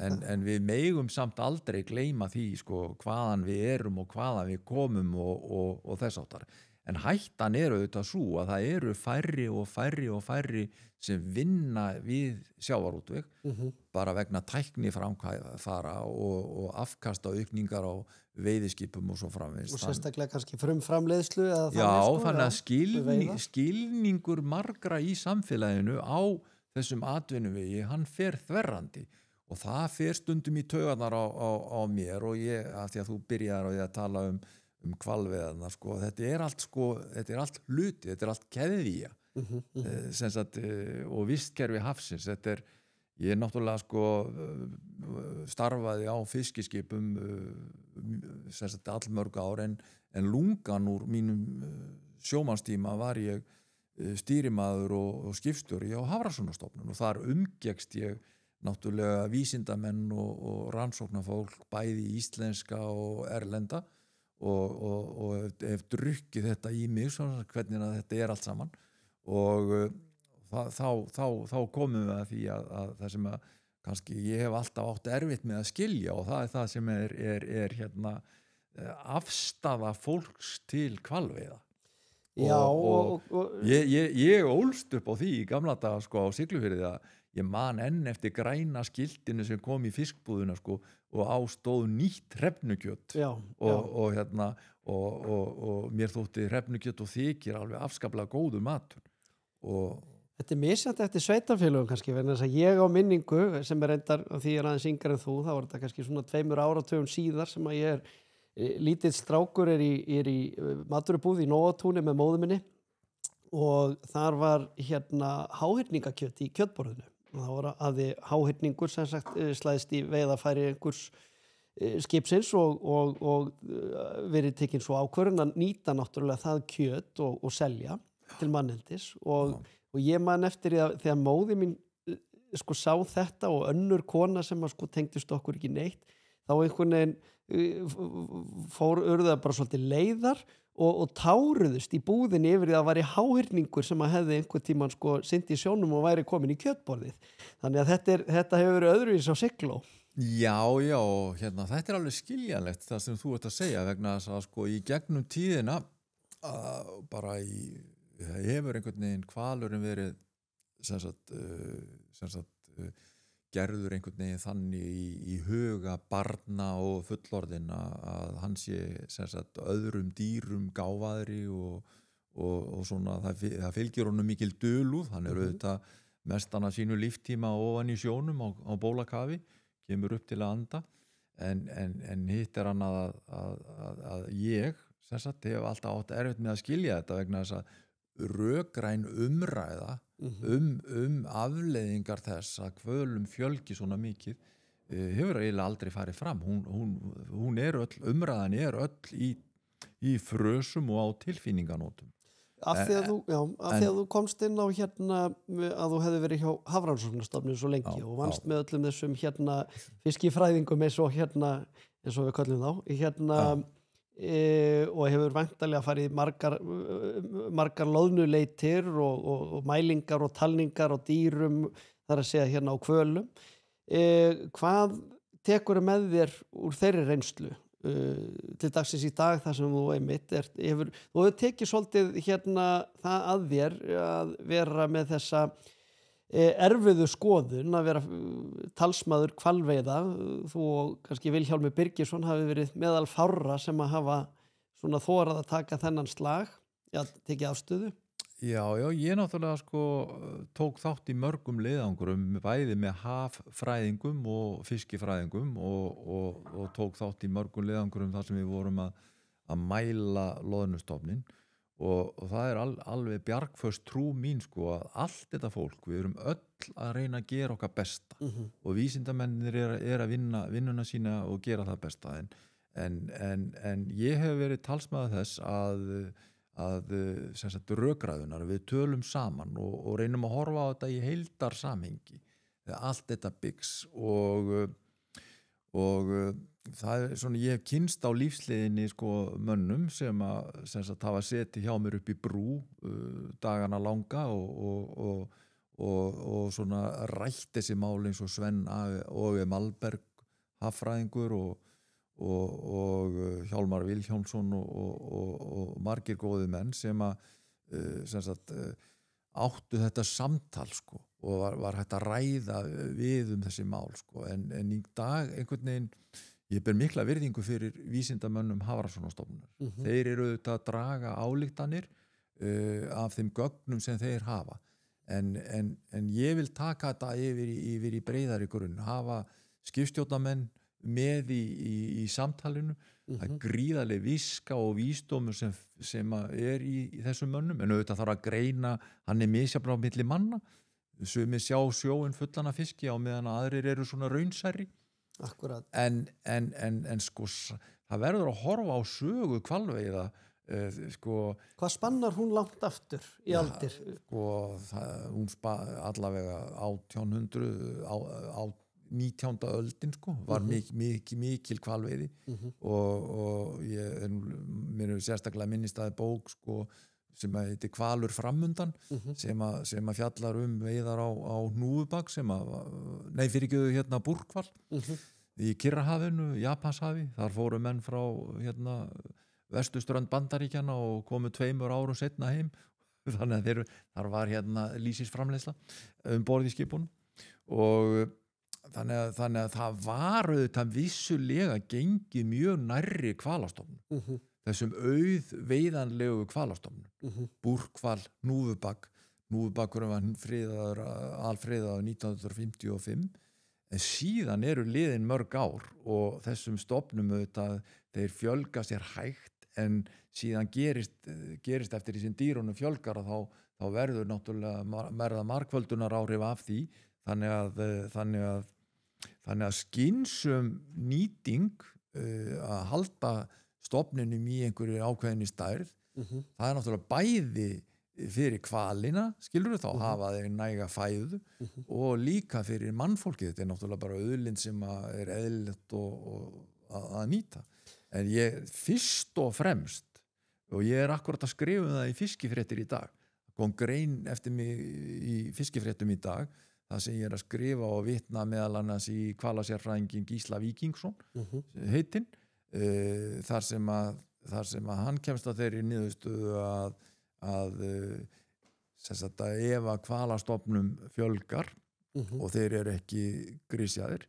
en við megum samt aldrei gleyma því, sko, hvaðan við erum og hvaðan við komum og þess áttar. En hættan auðvitað svo að það færri og færri sem vinna við sjávarútveg, bara vegna tækni framfara og afkasta aukningar á veiðiskipum og svo framvegis. Og sérstaklega kannski frumframleiðslu eða þannig, já, sko, þannig að skilningur margra í samfélaginu á þessum atvinnuvegi, hann fer þverrandi og það fer stundum í taugarnar á mér og ég, af því að þú byrjar á því að tala um hvalveiðarnar, sko, þetta allt hluti, þetta allt keðja, sem sagt, og vistkerfi hafsins, ég náttúrulega, sko, starfaði á fiskiskipum, sem sagt, allmörg ár, en lungan úr mínum sjómannstíma var ég stýrimaður og skipstjóri á Hafrannsóknastofnun og þar umgekkst ég náttúrulega vísindamenn og rannsóknarfólk, bæði íslenska og erlenda, og hef drukkið þetta í mig, svona, hvernig þetta allt saman og þá komum við að því að það sem að kannski ég hef alltaf átt erfitt með að skilja og það það sem hérna afstaða fólks til hvalveiða. Já, og ég ólst upp á því í gamla daga, sko, á Siglufirði að ég man enn eftir græna skiltinu sem kom í fiskbúðuna, sko, og ástóð nýtt hrefnukjöt og hérna og mér þótti hrefnukjöt og þykir alveg afskaplega góður matur. Þetta misjænt eftir sveitarfélögum kannski, vegna þess að ég á minningu sem reyndar því aðeins yngri en þú, þá var þetta kannski svona 2 áratugum síðar sem að ég lítill strákur í maturubúð í Nóatúni með móður minni og þar var hérna háhyrningakjöt í kjötborðinu. Það var að háhyrningur sem sagt slæðist í veiðafæri einhvers skipsins og verið tekinn svo ákvörðun að nýta náttúrulega það kjöt og selja til manneldis og ég man eftir þegar móðir mín sko sá þetta og önnur kona sem að sko tengdist okkur ekki neitt, þá einhvern veginn urðu það bara svolítið leiðar og táruðust í búðinni yfir því að það væri háhyrningur sem að hefði einhvern tímann sko syndi í sjónum og væri komin í kjötborðið. Þannig að þetta hefur verið öðruvís á Sigló. Já, hérna, þetta alveg skiljanlegt það sem þú ert að segja vegna þess að sko í gegnum tíðina bara hefur einhvern veginn hvalurinn verið sem sagt gerður einhvern veginn þannig í huga barna og fullorðina að hann sé sem sagt öðrum dýrum gáfaðri og svona það fylgir honum mikil dulúð, hann auðvitað mestan af sínu líftíma ofan í sjónum á bólakafi, kemur upp til að anda en hitt hann að ég sem sagt hef alltaf átt erfitt með að skilja þetta vegna þess að rökræn umræða afleiðingar þess að hvölum fjölgi svona mikið hefur eiginlega aldrei farið fram. Hún umræðan öll í frösum og á tilfinninganótum. Af því að þú komst inn á hérna að þú hefði verið hjá Hafrannsóknastofnun svo lengi og vannst með öllum þessum hérna fiskifræðingum eins og við köllum þá og hefur væntanlega farið margar loðnuleitir og mælingar og talningar á dýrum, þar að segja hérna á hvölum. Hvað tekur með þér úr þeirri reynslu til dagsins í dag þar sem þú einmitt þú hefur tekið svolítið hérna það að þér að vera með þessa erfiðu skoðun að vera talsmaður hvalveiða. Þú og kannski Vilhjálmur Birgisson hafi verið meðal fárra sem að hafa svona þorað að taka þennan slag, tekið afstöðu. Já, ég náttúrulega sko tók þátt í mörgum leiðangrum bæði með haffræðingum og fiskifræðingum og tók þátt í mörgum leiðangrum þar sem við vorum að mæla loðnustofnin og það alveg bjargföst trú mín sko að allt þetta fólk, við erum öll að reyna að gera okkar besta og vísindamennir að vinna vinnuna sína og gera það besta en ég hef verið talsmaður þess að sem sagt rökræðunar, við tölum saman og reynum að horfa á þetta í heildarsamhengi, allt þetta byggs og það svona, ég hef kynst á lífsleiðinni sko mönnum sem sagt hafa setið hjá mér upp í brú dagana langa og svona rætt þessi mál eins og Sven Åge Malberg haffræðingur og Hjálmar Vilhjálmsson og margir góði menn sem sagt áttu þetta samtal sko og var hægt að ræða við þessi mál sko en í dag einhvern veginn ég ber mikla virðingu fyrir vísindamönnum Hafrannsóknastofnunar. Þeir eru auðvitað að draga ályktanir af þeim gögnum sem þeir hafa en ég vil taka þetta yfir í breiðari grunn, hafa skipstjórnarmenn með í samtalinu það gríðarleg viska og vísdómur sem í þessum mönnum en auðvitað þarf að greina hann misjafn á milli manna sumir sjá sjóinn fullan af fiski á meðan aðrir eru svona raunsærri. Akkurat. En sko það verður að horfa á sögu hvalveiða sko hvað spannar hún langt aftur í aldir? Sko hún allavega 1800 á 19. öldin sko, var mikil hvalveiði og mér hefur sérstaklega minnistæði bók sko, sem heitir Hvalur framundan sem að fjallar veiðar á hnúfubak fyrirgefðu hérna búrhval í Kyrrahafinu, Japanshafi þar fóru menn frá hérna vesturströnd Bandaríkjanna og komu 2 árum seinna heim þannig að þar var hérna lýsisframleiðsla borð í skipunum og þannig að það var auðvitað vissulega gengið mjög nærri hvalastofnum þessum auðveiðanlegu hvalastofnum búrhval, hnúfubakurinn var alfriðaður 1955 en síðan eru liðin mörg ár og þessum stofnum auðvitað þeir fjölga sér hægt en síðan gerist eftir því sem dýrunum fjölgar og þá verður náttúrulega margföldunar áhrif af því þannig að skynsum nýting að halda stofninum í einhverju ákveðinni stærð það náttúrulega bæði fyrir hvalina, skilurðu þá hafa þeir næga fæðu og líka fyrir mannfólkið, þetta náttúrulega bara auðlind sem eðlilegt að nýta en ég fyrst og fremst og ég akkurat að skrifa það í fiskifréttir í dag kom grein eftir mig í fiskifréttum í dag það sem ég að skrifa og vitna meðal annars í hvalasérfræðinginn Gísla Víkingsson heitinn þar sem að hann kemst að þeirri niðurstöðu að ef að hvalastofnum fjölgar og þeir eru ekki grisjaðir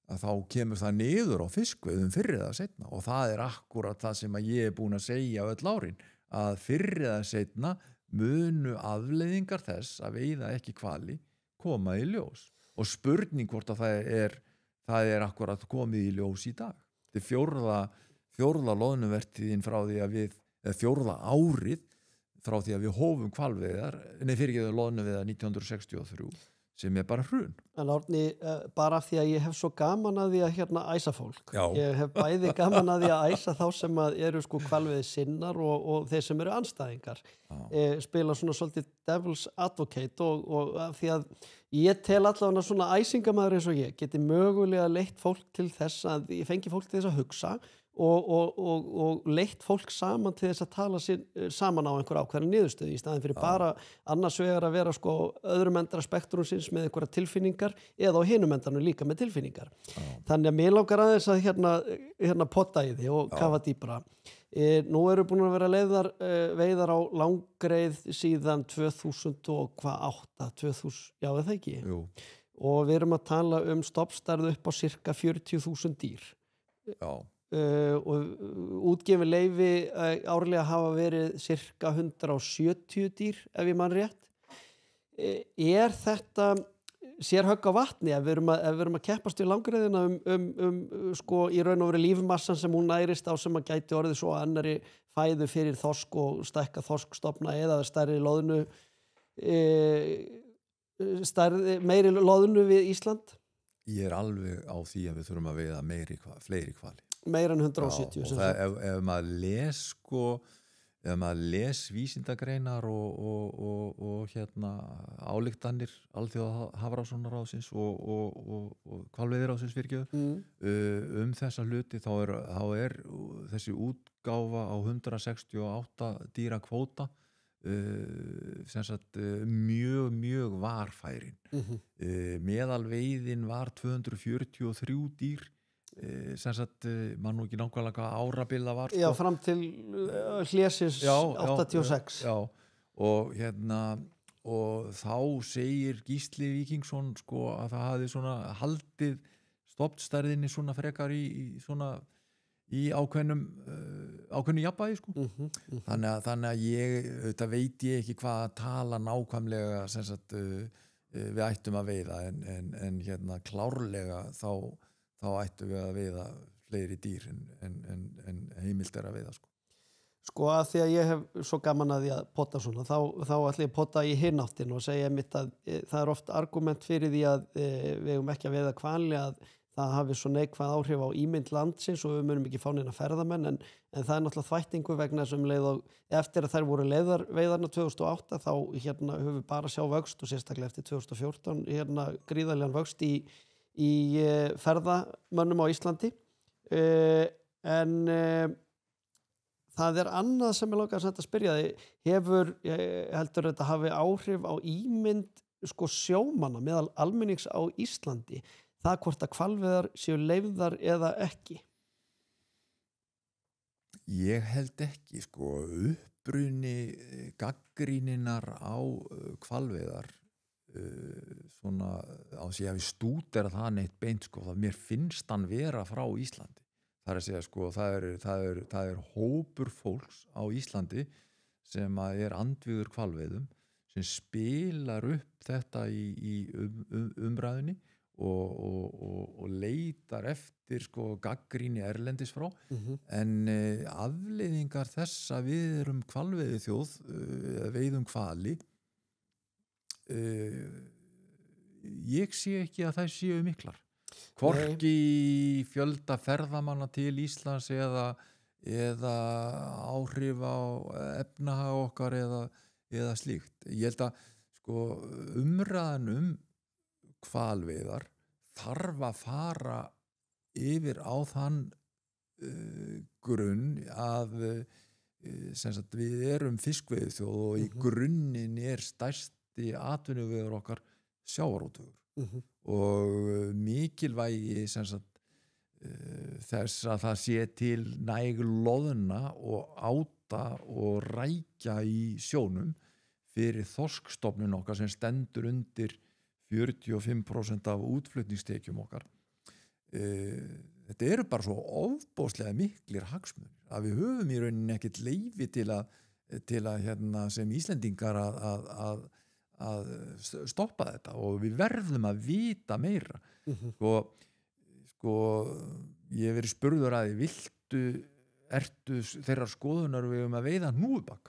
að þá kemur það niður á fiskveiðum fyrr eða seinna og það akkurat það sem að ég búin að segja öll árin að fyrr eða seinna munu afleiðingar þess að veiða ekki hvali koma í ljós og spurning hvort að það akkurat komið í ljós í dag. Þetta fjórða loðnuvertíðin frá því að fjórða árið frá því að við hófum hvalveiðar fyrirgefðu loðnuveiðar 1963 sem bara hrun. En Árni, bara af því að ég hef svo gaman að því að hérna æsa fólk. Já. Ég hef bæði gaman að því að æsa þá sem að eru sko hvalveiði sinnar og þeir sem eru andstæðingar. Spila svona svolítið devil's advocate og af því að ég tel allavega svona æsingamaður eins og ég geti mögulega leitt fólk til þess að ég fengi fólk til þess að hugsa og leitt fólk saman til þess að tala saman á einhver ákveðna niðurstöðu í staðin fyrir bara annars vegar að vera sko öðrum endra spektrumsins með einhverja tilfinningar eða á hinum endanum líka með tilfinningar. Þannig að mér langar aðeins að hérna potta í því og kafa dýpra. Nú eru búin að vera veiðar á langreið síðan 2008, 2000, já er það ekki? Jú. Og við erum að tala stofnstærð upp á cirka 40.000 dýr. Já. Og útgefin leyfi árlega hafa verið cirka 170 dýr ef ég man rétt. Þetta sérhögg á vatni ef við erum að keppast við langreiðina sko í raun og veru lífmassan sem hún nærist á sem að gæti orðið svo annari fæðu fyrir þorsk og stækka þorskstofna eða stærri loðnu meiri loðnu við Ísland? Ég alveg á því að við þurfum að veiða fleiri hvali. Meira en 170. Já, og ef maður les vísindagreinar og hérna ályktanir Alþjóða Hafrannsóknaráðsins og hvalveiðiráðsins fyrirgefðu þessa hluti þá er þessi útgáfa á 168 dýra kvóta sem sagt mjög varfærin. Meðalveiðin var 243 dýr sem sagt, man nú ekki nákvæmlega hvað árabil það var sko. Já, fram til hlésins 86. Já, og hérna og þá segir Gísli Víkingsson sko að það hafi svona haldið stofnstærðinni svona frekar í ákveðnu jafnvægi sko. Þannig að þetta veit ég ekki hvað að tala nákvæmlega sem sagt við ættum að veiða en hérna klárlega þá ættum við að veiða fleiri dýr en heimilt að veiða sko. Sko að því að ég hef svo gaman að því að potta svona þá ætla ég að potta í hináttin og segja mitt að það oft argument fyrir því að við eigum ekki að veiða hvali að það hafi svo neikvæð áhrif á ímynd landsins og við munum ekki fá neina ferðamenn en það er náttúrulega þvættingu vegna þessum leið og eftir að þær voru veiðarna 2008 þá hérna höfum við bara sjá vöxt og sérstaklega eftir 2014 hérna gríðarlegan vöxt í ferðamönnum á Íslandi en það er annað sem ég langar að spyrja þig heldur þetta hafi áhrif á ímynd sko sjómanna meðal almennings á Íslandi það hvort að hvalveiðar séu leyfðar eða ekki? Ég held ekki sko uppruni gagnrýninnar á hvalveiðar svona á sig að við stúdera það neitt beint sko það mér finnst hann vera frá Íslandi það er að segja sko það er hópur fólks á Íslandi sem er andvígur hvalveiðum sem spilar upp þetta í umræðunni og leitar eftir sko gagnrýni erlendis frá en afleiðingar þess að við erum hvalveiði þjóð veiðum hvali ég sé ekki að það séu miklar hvorki fjölda ferðamanna til Íslands eða áhrif á efnahag okkar eða slíkt ég held að sko umræðan hvalveiðar þarf að fara yfir á þann grunn að sem sagt, við erum fiskveiðiþjóð og í grunninn stærsti atvinnuvegur okkar sjávarútvegur og mikilvægi sem sagt, þess að það sé til næg loðna og áta og rækja í sjónum fyrir þorskstofnun okkar sem stendur undir 45% af útflutningstekjum okkar þetta eru bara svo ofboðslega miklir hagsmunir að við höfum í rauninni ekkert leyfi til að hérna, sem Íslendingar að stoppa þetta og við verðum að vita meira sko ég hef verið spurður að ertu þeirra skoðunar við að veiða hnúfubak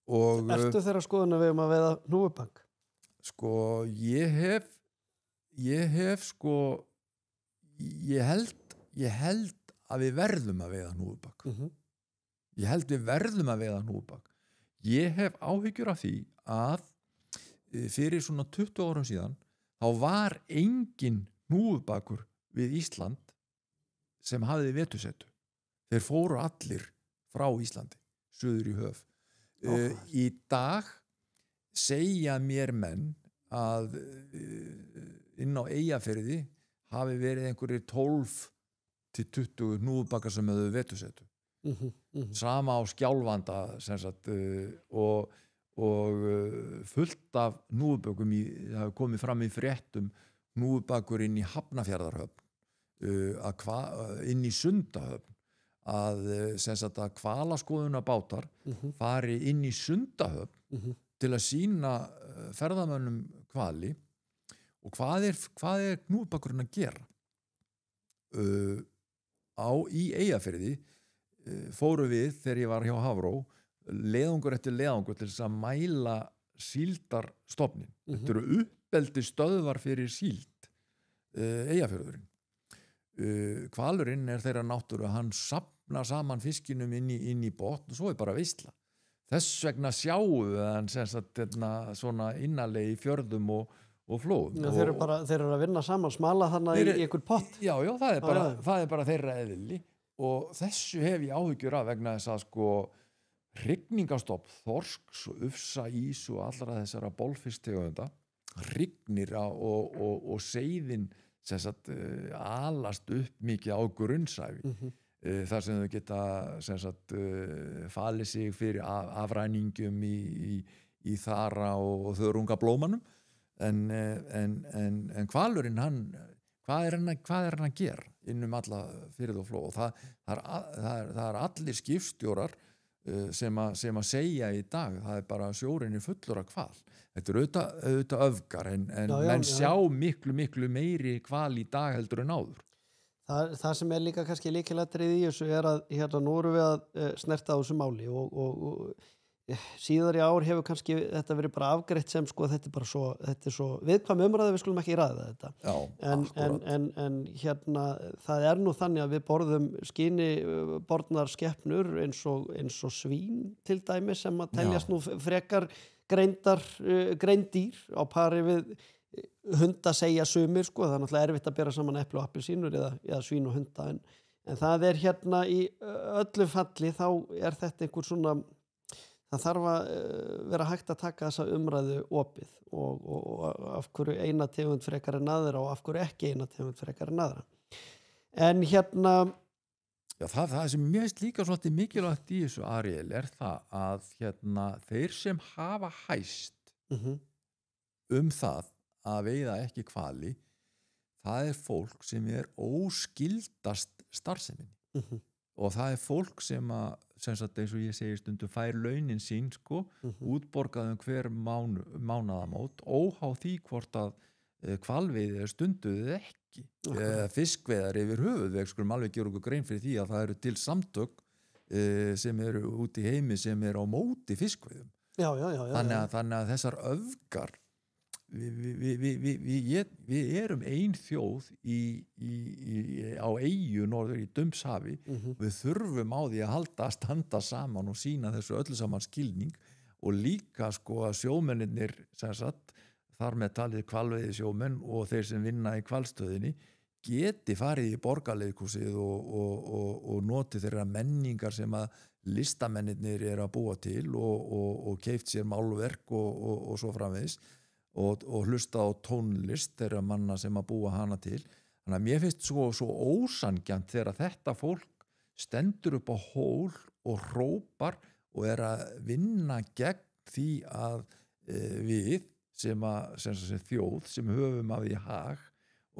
Ertu þeirra skoðunar við að veiða hnúfubak? Sko ég hef sko ég held að við verðum að veiða hnúfubak ég held við verðum að veiða hnúfubak ég hef áhyggjur af því að fyrir svona 20 árum síðan þá var engin hnúfubakur við Ísland sem hafði vetusetu. Þeir fóru allir frá Íslandi, suður í höf. Í dag segja mér menn að inn á Eyjafirði hafi verið einhverjir 12 til 20 hnúfubakar sem höfðu vetusetu. Sama á Skjálfanda sem sagt, og fullt af hnúfubökum það hefur komið fram í fréttum hnúfubakur inn í Hafnarfjarðarhöfn, inn í Sundahöfn, að sem sagt að hvalaskoðunarbátar fari inn í Sundahöfn til að sýna ferðamönnum hvali. Og hvað er hnúfubakurinn að gera? Í Eyjafirði fóru við, þegar ég var hjá Hafró, leiðangur eftir leiðangur til þess að mæla síldarstofnin. Þetta eru uppeldi stöðvar fyrir síld, Eyjafjörðurinn. Hvalurinn er þeirra náttúru, hann safnar saman fiskinum inn í botn og svo bara veisla. Þess vegna sjáum við hann sem sagt svona innarlega í fjörðum og flóðum. Já, þeir eru að vinna saman, smala þarna í einhver pott. Já, það er bara þeirra eðli og þessu hef ég áhyggjur af vegna þess að sko hrygningastopp þorsks og ufsa, ís og allra þessara bolfisktegunda hrygnir og seiðin sem sagt alast upp mikið á grunnsævi. Þar sem þau geta sem sagt falið sig fyrir afræningum í þara og þörungablómanum en hvalurinn hvað er hann að gera innum alla fyrir og fló og það er allir skipstjórar sem að segja í dag, það er bara sjórinn er fullur af hval. Þetta er auðvitað öfgar en menn sjá miklu meiri hval í dag heldur en áður. Það sem er líka kannski lykilatriði í þessu er að nú erum við að snerta á þessu máli og síðar í ár hefur kannski þetta verið bara afgreitt sem sko þetta er svo viðkvæm umræða, við skulum ekki ræða þetta. Já, en það er nú þannig að við borðum skinibornar skepnur eins og svín til dæmi sem að teljast nú frekar greindýr á pari við hunda segja sumir sko, það er náttúrulega erfitt að bera saman epli og appelsínur eða svín og hunda en það er í öllu falli þá er þetta einhver svona það þarf að vera hægt að taka þessa umræðu opið og af hverju eina tegund frekar en aðra og af hverju ekki eina tegund frekar en aðra. En Já, það sem mér finnst líka svolítið mikilvægt í þessu Ariel er það að þeir sem hafa hæst það að veiða ekki hvali, það er fólk sem er óskyldast starfseminni. Og það er fólk sem sagt eins og ég segi stundum fær launin sín sko, útborgaðum hver mánaðamót, óháð því hvort að hvalveiði er stunduð ekki. Fiskveiðar yfir höfuð, við skulum alveg gera okkur grein fyrir því að það eru til samtök sem eru út í heimi sem eru á móti fiskveiðum. Já. Þannig að þessar öfgar við erum ein þjóð á eyju norður í Dumbshafi við þurfum á því að standa saman og sýna þessu öllu saman skilning og líka sko að sjómennirnir sem sagt, þar með talið hvalveiði sjómenn og þeir sem vinna í hvalstöðinni geti farið í borgarleikhúsið og noti þeirra menningar sem að listamennirnir eru að búa til og keypt sér málverk og svo framvegis og hlusta á tónlist þeirra manna sem að búa hana til. Þannig að mér finnst svo ósanngjarnt þegar þetta fólk stendur upp á hól og hrópar og er að vinna gegn því að við sem þjóð sem höfum af því hag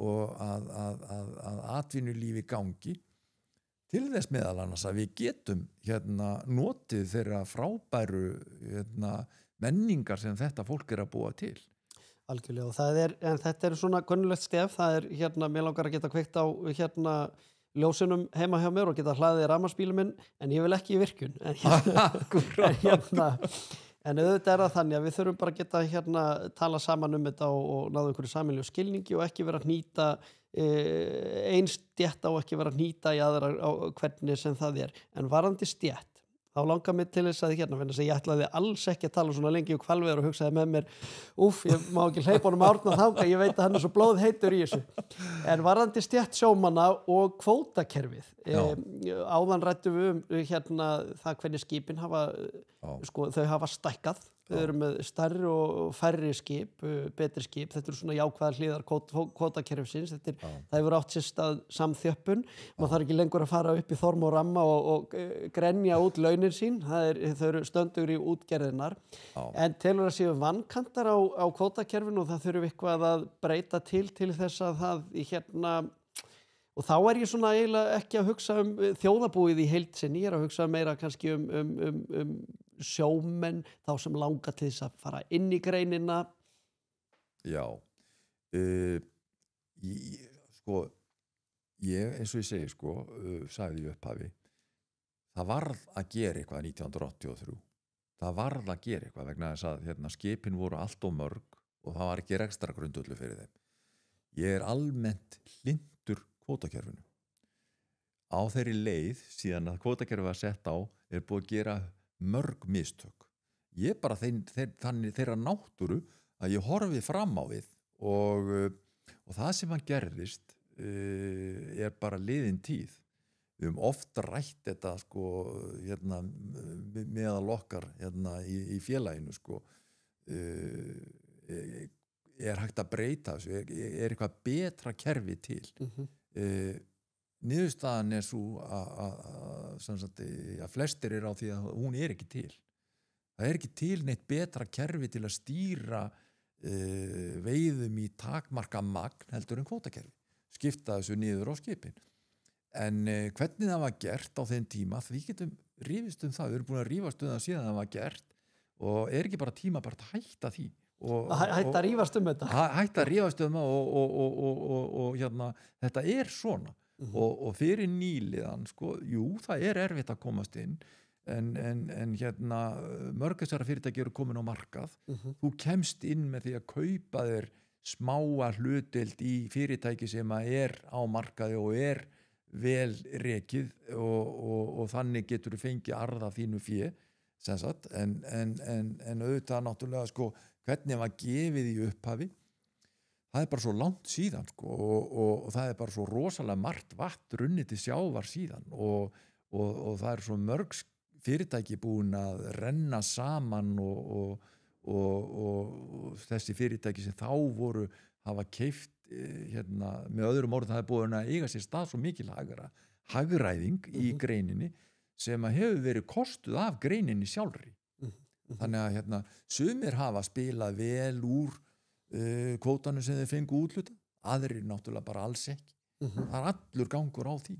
og að atvinnulífi gangi til þess meðal annars að við getum notið þeirra frábæru menningar sem þetta fólk er að búa til. Algjörlega, og en þetta er svona kunnulegt stef, það er mér langar að geta kveikt á ljósunum heima hjá mér og geta hlaðið rafmagnsbílinn minn, en ég vil ekki í virkun. En auðvitað er það þannig að við þurfum bara að geta tala saman um þetta og náðu einhverju sameiginlegu skilningi og ekki vera að hnýta einn stétt og ekki vera að hnýta í aðra á hvernig sem það er. En varðandi stétt, þá langar mig til þess að ég ætlaði alls ekki að tala svona lengi hvalveiðar og hugsaði með mér, ég má ekki hleypa honum Árna þangað, ég veit að hann svo blóðheitur í þessu. En varðandi stétt sjómanna og kvótakerfið, áðan ræddum við það hvernig skipin hafa, þau hafa stækkað, þau eru með stærri og færri skip, betri skip, þetta eru svona jákvæðar hliðar kvótakerfisins, það hefur átt sér stað samþjöppun, maður þarf ekki lengur að fara upp í þorm og ramma og grenja út launin sín, þau eru stöndugur í útgerðinar, en telur að séu vankantar á kvótakerfinu og það þurfi eitthvað að breyta til þess að það og þá ég svona eiginlega ekki að hugsa þjóðarbúið í heild sinni, ég að hugsa meira kannski sjómenn, þá sem langa til þess að fara inn í greinina. Já, eins og ég segi, sagði í upphafi, það varð að gera eitthvað 1983. Það varð að gera eitthvað vegna þess að skipin voru allt of mörg og það var ekki ekstra grundvöllur fyrir þeim. Ég almennt hlindur kvótakerfinu. Á þeirri leið síðan að kvótakerfið var sett á búið að gera mörg mistök. Ég bara þannig þeirra náttúru að ég horfið fram á við og það sem hann gerðist bara liðin tíð. Við höfum oft rætt þetta meðal okkar í félaginu hægt að breyta þessu, eitthvað betra kerfi til. Niðurstaðan svo að flestir á því að hún ekki til. Það ekki til neitt betra kerfi til að stýra veiðum í takmarka magn heldur en kvótakerfi. Skipta þessu niður á skipin. En hvernig það var gert á þeim tíma, við getum rifist það, við erum búin að rífast það síðan það var gert og ekki bara tíma bara að hætta því. Hætta að rífast þetta. Hætta að rífast það og þetta svona. Og fyrir nýliðan, það erfitt að komast inn, en mörg þessara fyrirtæki eru komin á markað. Þú kemst inn með því að kaupa þér smáa hlutdeild í fyrirtæki sem á markaði og vel rekið og þannig getur þú fengið arð af þínu fé, en auðvitað náttúrulega hvernig var gefið í upphafi. Það bara svo langt síðan og það bara svo rosalega margt vatn runnið til sjávar síðan og það svo mörg fyrirtæki búin að renna saman og þessi fyrirtæki sem þá voru hafa keypt með öðrum orðum það búin að eiga sér stað svo mikil hagræðing í greininni sem að hefur verið kostuð af greininni sjálfri. Þannig að sumir hafa spilað vel úr kvótanum sem þeir fengu útluta, aðrir náttúrulega bara alls ekki. Það allur gangur á því.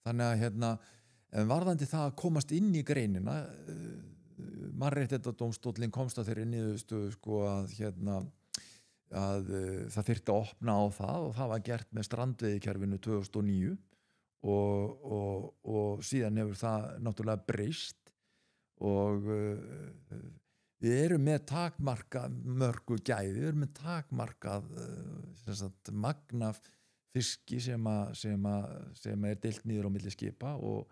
Þannig að varðandi það að komast inn í greinina, Mannréttindadómstóllinn komst að þeirri niðurstöðu að það þyrfti að opna á það og það var gert með strandveiðikerfinu 2009 og síðan hefur það náttúrulega breyst og við erum með takmarkað mörgu gæði, við erum með takmarkað magna fiski sem deilt niður á milli skipa og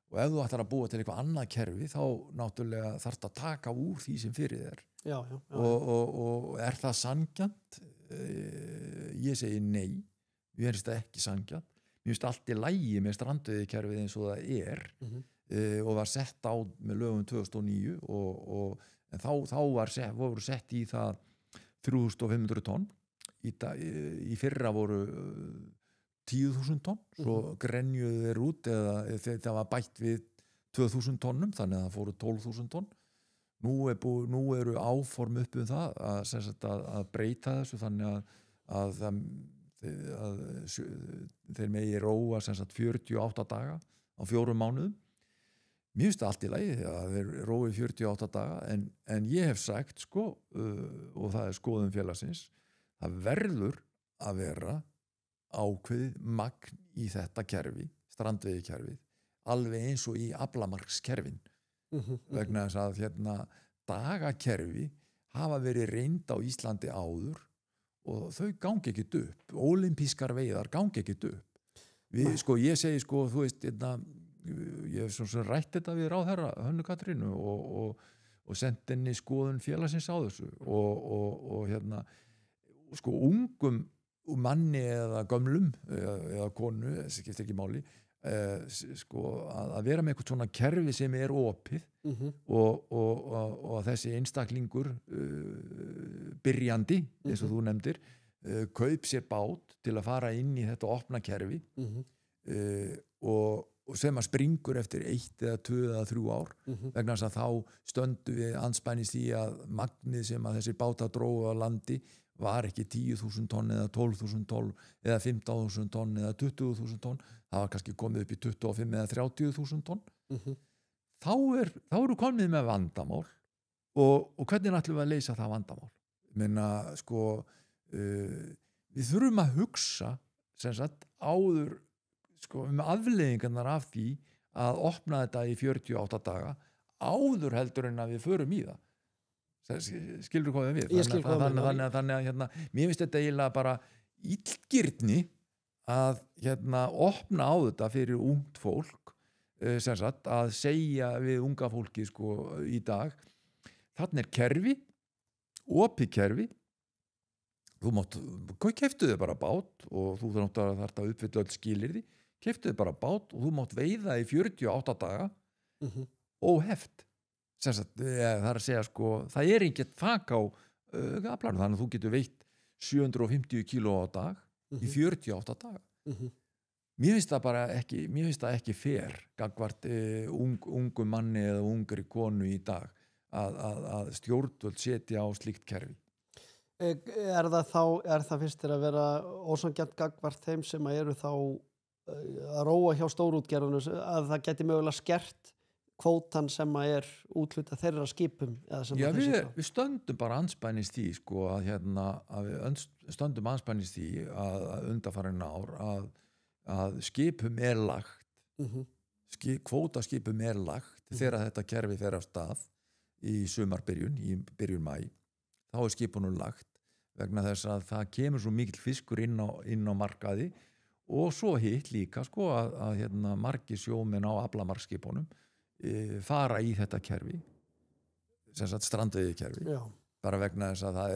ef þú ætlar að búa til eitthvað annað kerfi þá náttúrulega þarftu að taka úr því sem fyrir þér. Já. Og það sanngjarnt? Ég segi nei, mér finnst það ekki sanngjarnt. Mér finnst allt í lagi með strandveiðikerfið eins og það og var sett á með lögum 2009 en þá voru sett í það 3500 tonn. Í fyrra voru 10.000 tonn, svo grenjuðu þeir út eða það var bætt við 2.000 tonnum, þannig að það fóru 12.000 tonn. Nú eru áform upp það að breyta þessu þannig að þeir megi róa 48 daga á 4 mánuðum. Mér finnst það allt í lagi að þeir rói 48 daga en ég hef sagt og það skoðun félagsins, það verður að vera ákveðið magn í þetta kerfi, strandveiðikerfið, alveg eins og í aflamarkskerfin. Vegna þess að dagakerfi hafa verið reynd á Íslandi áður og þau gangi ekkert upp. Ólympískar veiðar gangi ekkert upp. Ég segi, þú veist, ég hef svo rætt þetta við ráðherra Hönnu Katrínu og sendt henni skoðun félagsins á þessu og hérna sko ungum manni eða gömlum eða konu, þessi skiptir ekki máli sko að vera með eitthvað svona kerfi sem opið og þessi einstaklingur byrjandi, eins og þú nefndir kaup sér bát til að fara inn í þetta opna kerfi og sem að springur eftir 1 eða 2 eða 3 ár vegna þess að þá stöndu við andspænis því að magnið sem að þessi báta drógu á landi var ekki 10.000 tonn eða 12.000 tonn eða 15.000 tonn eða 20.000 tonn, það var kannski komið upp í 25 eða 30.000 tonn þá eru komið með vandamál og hvernig ætlum við að leysa það vandamál? Ég meina sko við þurfum að hugsa sem sagt áður sko afleiðingarnar af því að opna þetta í 48 daga áður heldur en að við förum í það. Skilur hvað við? Þannig að hérna, mér finnst þetta eiginlega bara illgirni að hérna opna á þetta fyrir ungt fólk sem sagt að segja við unga fólki sko í dag þarna kerfi, opið kerfi þú keyptu þig bara bát og þú þarft að uppfylla öll skilyrði keyptu þig bara bát og þú mátt veiða í 48 daga óheft það er að segja sko það ekkert þak á aflanum þannig að þú getur veitt 750 kíló á dag í 48 daga mér finnst það ekki fair gagnvart ungum manni eða ungri konu í dag að stjórnvöld setja á slíkt kerfi. Er það finnst þér að vera ósanngjarnt gagnvart þeim sem eru þá að róa hjá stórútgerðunum að það geti mögulega skert kvótan sem úthluta þeirra skipum Já, við stöndum bara andspænis því sko að við stöndum andspænis því að undanfarin ár að skipum lagt kvótaskipum lagt þegar þetta kerfi fer af stað í sumarbyrjun, í byrjun maí þá skipunum lagt vegna þess að það kemur svo mikill fiskur inn á markaði og svo hitt líka sko að margir sjómenn á aflamarksskipunum fara í þetta kerfi sem sagt strandveiðikerfi bara vegna þess að það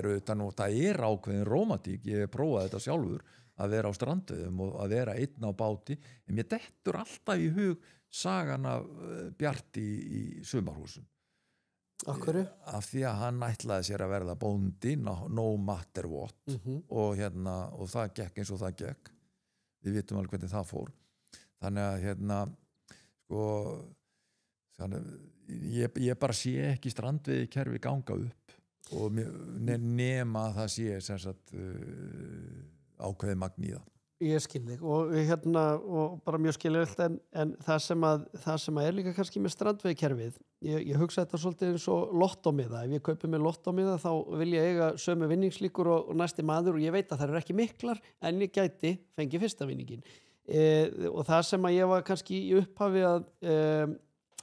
ákveðin rómantík, ég hef prófað þetta sjálfur að vera á strandveiðum og að vera einn á báti en mér dettur alltaf í hug sagan af Bjarti í sumarhúsum Af hverju? Af því að hann ætlaði sér að verða bóndi no matter what og það gekk eins og það gekk við vitum alveg hvernig það fór þannig að sko ég bara sé ekki strandveiði kerfi ganga upp og nema að það sé sem sagt ákveðið magn í það. Ég skil þig og bara mjög skiljanlegt en það sem líka kannski með strandveiðikerfið ég hugsa þetta svolítið eins og lottómiða ef ég kaupi mér lottómiða þá vil ég eiga sömu vinningslíkur og næsti maður og ég veit að það ekki miklar en ég gæti fengið fyrsta vinningin og það sem að ég var kannski í upphafi að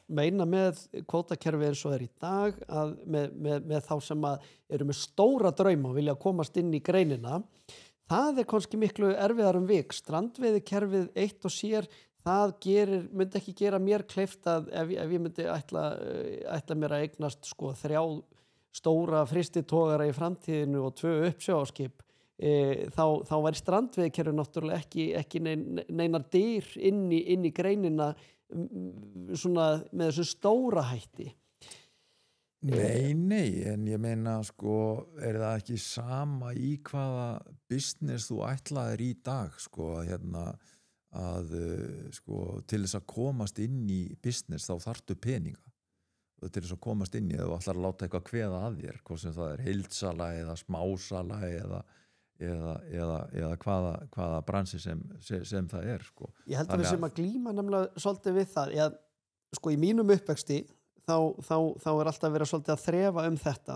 meina með kvótakerfi eins og í dag að með þá sem að eru með stóra drauma og vilja komast inn í greinina það kannski miklu erfiðar vik strandveiðikerfið eitt og sér það myndi ekki gera mér kleift að ef ég myndi ætla mér að eignast sko 3 stóra frystitogara í framtíðinu og 2 uppsjávarskip þá væri strandveiðikerfi náttúrulega ekki neinar dyr inn í greinina svona með þessu stóra hætti Nei, en ég meina sko það ekki sama í hvaða business þú ætlaðir í dag sko að sko til þess að komast inn í business þá þarftu peninga og til þess að komast inn í þú ætlar að láta eitthvað kveða að þér hvort sem það heildsala eða smásala eða hvaða bransi sem það sko. Ég held að við sem að glíma nefnilega svolítið við það sko í mínum uppvexti þá alltaf verið svolítið að þrefa þetta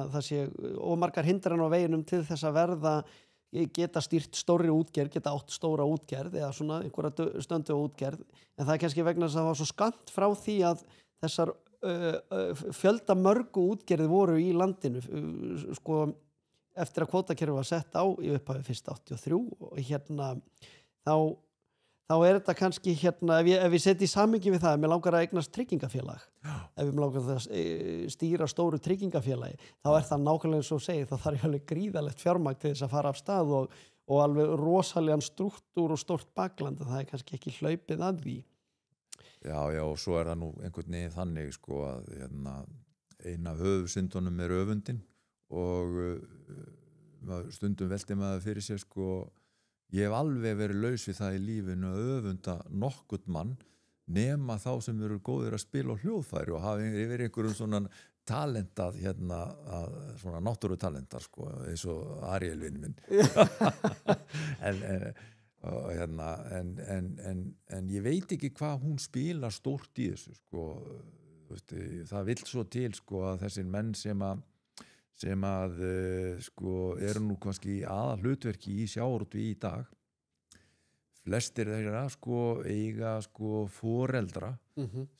það sé ómargar hindran á veginum til þess að verða geta stýrt stórri útgerð, geta átt stóra útgerð eða svona einhverja stöndu útgerð en það kannski vegna þess að það var svo skammt frá því að þessar fjölda mörgu útgerði voru í landinu sko eftir að kvótakerfi var sett á í upphafi 1. 83 og þá þá þetta kannski ef ég seti í samhengi við það, mér langar að eignast tryggingafélag, ef ég langar að stýra stóru tryggingafélagi, þá það nákvæmlega eins og segir, þá þarf ég alveg gríðalegt fjármagn til þess að fara af stað og alveg rosalegan strúktúr og stórt bakland, það kannski ekki hlaupið að því. Já, og svo það nú einhvern veginn þannig sko að eina af höfuðsyndunum öfundin og stundum velti maður fyrir sér sko, ég hef alveg verið laus við það í lífinu að öfunda nokkurn mann nema þá sem eru góðir að spila á hljóðfæri og hafa verið einhverjum svona talentað svona náttúrutalendar sko, eins og Ariel vinur minn en ég veit ekki hvað hún spilar stórt í þessu sko, það vill svo til sko að þessir menn sem að sko eru nú kannski aðal hlutverki í sjávarútvegi í dag, flestir þeirra sko eiga sko foreldra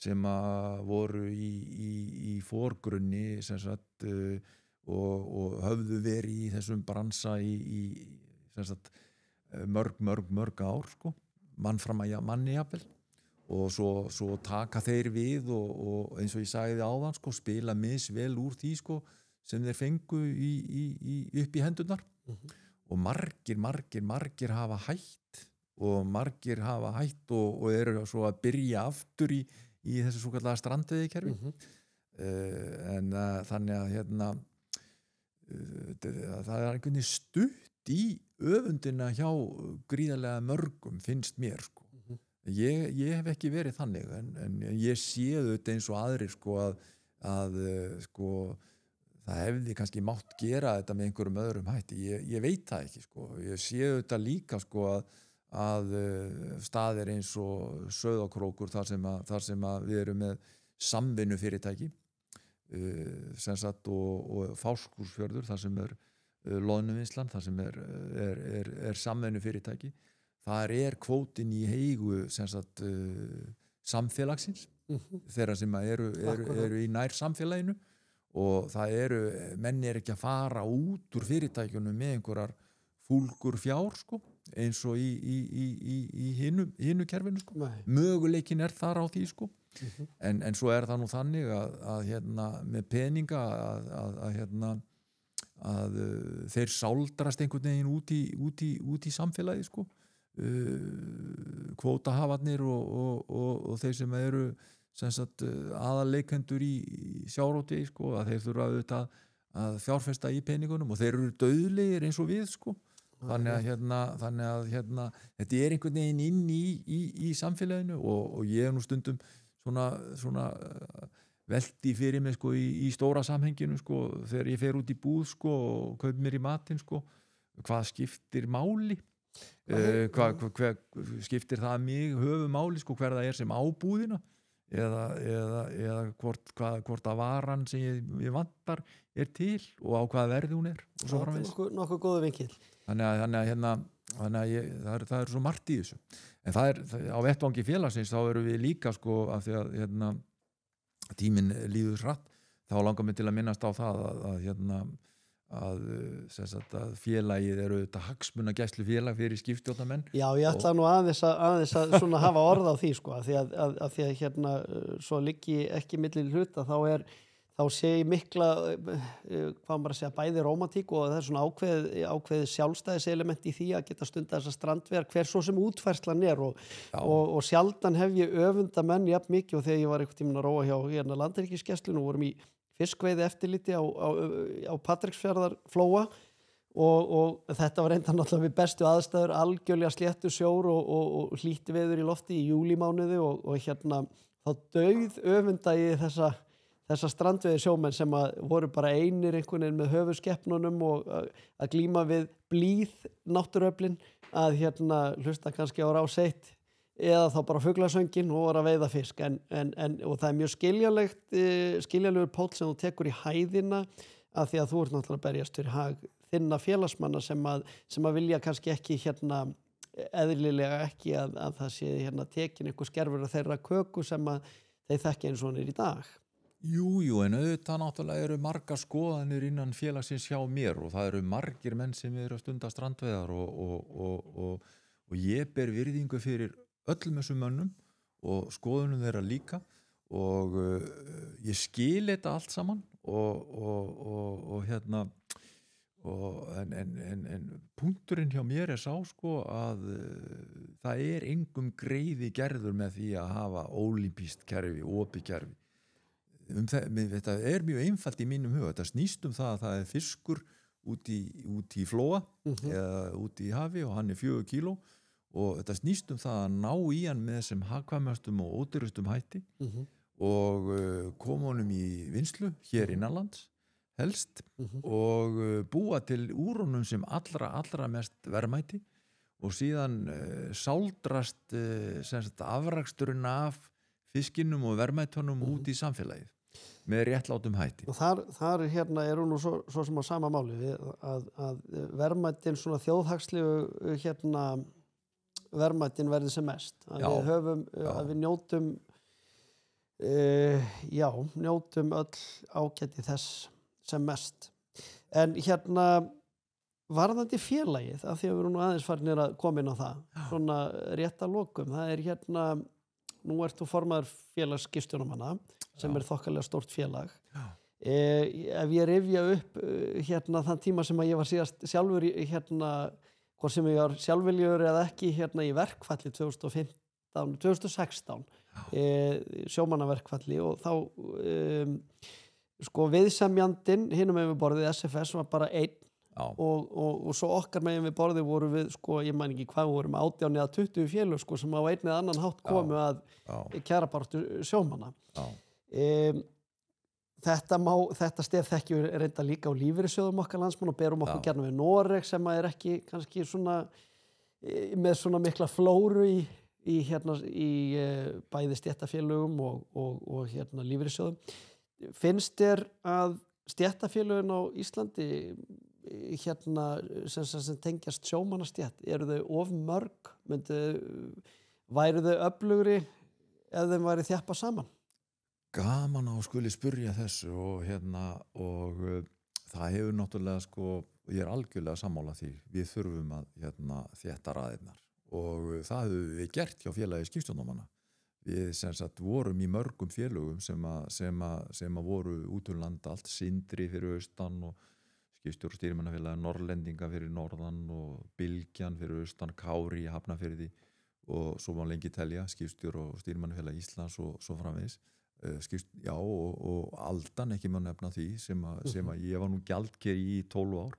sem að voru í forgrunni sem sagt og höfðu verið í þessum bransa í sem sagt mörg ár sko, mann fram að manni jafnvel og svo taka þeir við og eins og ég sagði áðan sko, spila misvel úr því sko sem þeir fengu upp í hendurnar og margir hafa hætt og eru svo að byrja aftur í þessu svokallaða strandveiðikerfi en þannig að það einhvern veginn stutt í öfundina hjá gríðarlega mörgum finnst mér sko. Ég hef ekki verið þannig en ég sé þetta eins og aðrir sko að sko það hefði kannski mátt gera þetta með einhverjum öðrum hætti, ég veit það ekki sko, ég sé þetta líka sko að staðir eins og Sauðárkrókur þar sem að við erum með samvinnufyrirtæki sem sagt og Fáskrúðsfjörður þar sem loðnuvinnslan, þar sem er samvinnufyrirtæki, þar kvótinn í heigu sem sagt samfélagsins þeirra sem eru í nær samfélaginu og það menn ekki að fara út úr fyrirtækjunum með einhverjar fúlgur fjár sko, eins og í hinu kerfinu sko. Möguleikin þar á því sko. En svo það nú þannig að með peninga að þeir sáldrast einhvern veginn út í samfélagi sko. Kvótahafarnir og þeir sem eru sem sagt aðalleikendur í sjávarútvegi sko, að þeir þurfa auðvitað að fjárfesta í peningunum og þeir eru dauðlegir eins og við sko. Þannig að þetta einhvern veginn inn í samfélaginu og ég nú stundum svona velti fyrir mig sko í stóra samhenginu sko þegar ég fer út í búð sko og kaup mér í matinn sko, hvað skiptir máli? Hvað skiptir það mig höfumáli sko, hver það sem á búðina eða hvort að varan sem ég vantar til og á hvaða verði hún og svo framvegis. Nokkuð góður vinkil. Þannig að það svo margt í þessu. En það á vettvangi félagsins, þá erum við líka sko af því að tíminn líður hratt, þá langar mig til að minnast á það að félagið þetta hagsmunagæslufélag fyrir skipstjórnarmenn. Já, ég ætla nú aðeins að svona hafa orð á því sko, af því að svo liggi ekki milli hluta, þá sé ég mikla, hvað maður að segja, bæði rómantík og það svona ákveðið sjálfstæðiselement í því að geta stunda þessa strandveiðar, hver svo sem útfærslan og sjaldan hef ég öfunda menn jafn mikið og þegar ég var einhvern tímann að róa hjá Landhelgisgæslunni og vorum í fiskveiði eftirliti á Patreksfjarðarflóa og þetta var reynda náttúrulega við bestu aðstæður, algjörlega sléttur sjór og hlýtt veður í lofti í júlímánuði og þá dauð öfunda í þessa strandveiði sjómenn sem voru bara einir einhvern veginn með höfuðskeppnunum og að glíma við blíð náttúruöflin að hlusta kannski á Rás 1 eða þá bara fuglasöngin og voru að veiða fisk og það mjög skiljanlegur póll sem þú tekur í hæðina af því að þú ert náttúrulega að berjast fyrir hag þinna félagsmanna sem að vilja kannski ekki eðlilega ekki að það sé tekin einhver skerfur af þeirra köku sem að þeir þekki eins og hann í dag. Jú, en auðvitað náttúrulega eru margar skoðanir innan félagsins hjá mér og það eru margir menn sem eru að stunda strandveiðar og ég ber virðingu fyrir öllum þessum mönnum og skoðunum þeirra líka og ég skil þetta allt saman og hérna en punkturinn hjá mér sá sko að það engum greiði gerður með því að hafa ólympískt kerfi, opið kerfi þetta mjög einfalt í mínum huga, þetta snýst það að það fiskur út í flóa eða út í hafi og hann 4 kíló og þetta snýst það að ná í hann með sem hagkvæmastum og ódýrustum hætti og koma honum í vinnslu hér innanlands helst og búa til úr honum sem allra mest verðmæti og síðan sáldrast afraksturinn af fiskinum og verðmætunum út í samfélagið með réttlátum hætti. Og þar hérna nú svo sem á sama máli að verðmætin svona þjóðhagslegu hérna verðmætin verði sem mest. Að við höfum, að við njótum öll ágæti þess sem mest. En hérna varðandi félagið, af því að við erum nú aðeins farnir að koma inn á það, svona rétt að lokum, það hérna, nú ert þú formaður félagsskipstjóramanna sem þokkalega stórt félag. Ef ég rifja upp hérna þann tíma sem að ég var síðast sjálfur hérna, hvort sem ég var sjálfviljugur eða ekki hérna í verkfalli 2016 sjómannaverkfalli og þá sko viðsemjandinn hinum með borðið SFS var bara einn og svo okkar megin við borðið voru við sko, ég man ekki hvað vorum 18 eða 20 félög sko sem á einn eða annan hátt komu að kjarabaráttu sjómanna. Þetta stef þekkjum við reynda líka á lífeyrissjóðum okkar landsmann og berum okkur gjarna við Noreg sem að ekki kannski svona með svona mikla flóru í bæði stéttarfélögum og hérna lífeyrissjóðum. Finnst þér að stéttarfélögin á Íslandi hérna sem tengjast sjómannastétt, eru þau of mörg? Væru þau öflugri ef þeim væri þjappað saman? Gaman á skuli spyrja þessu og það hefur náttúrulega sko, ég algjörlega sammála því, við þurfum að þétta raðirnar og það hefur við gert hjá félagi skipstjórnarmanna. Við sem sagt vorum í mörgum félögum sem voru út landa allt, Sindri fyrir austan og skipstjóra stýrimannafélagi Norrlendinga fyrir norðan og Bylgjan fyrir austan, Kári í Hafnarfirði og svo má lengi telja, skipstjóra og stýrimannafélagi Íslands og svo framvegis. Og Aldan ekki má nefna því sem að ég var nú gjaldkeri í 12 ár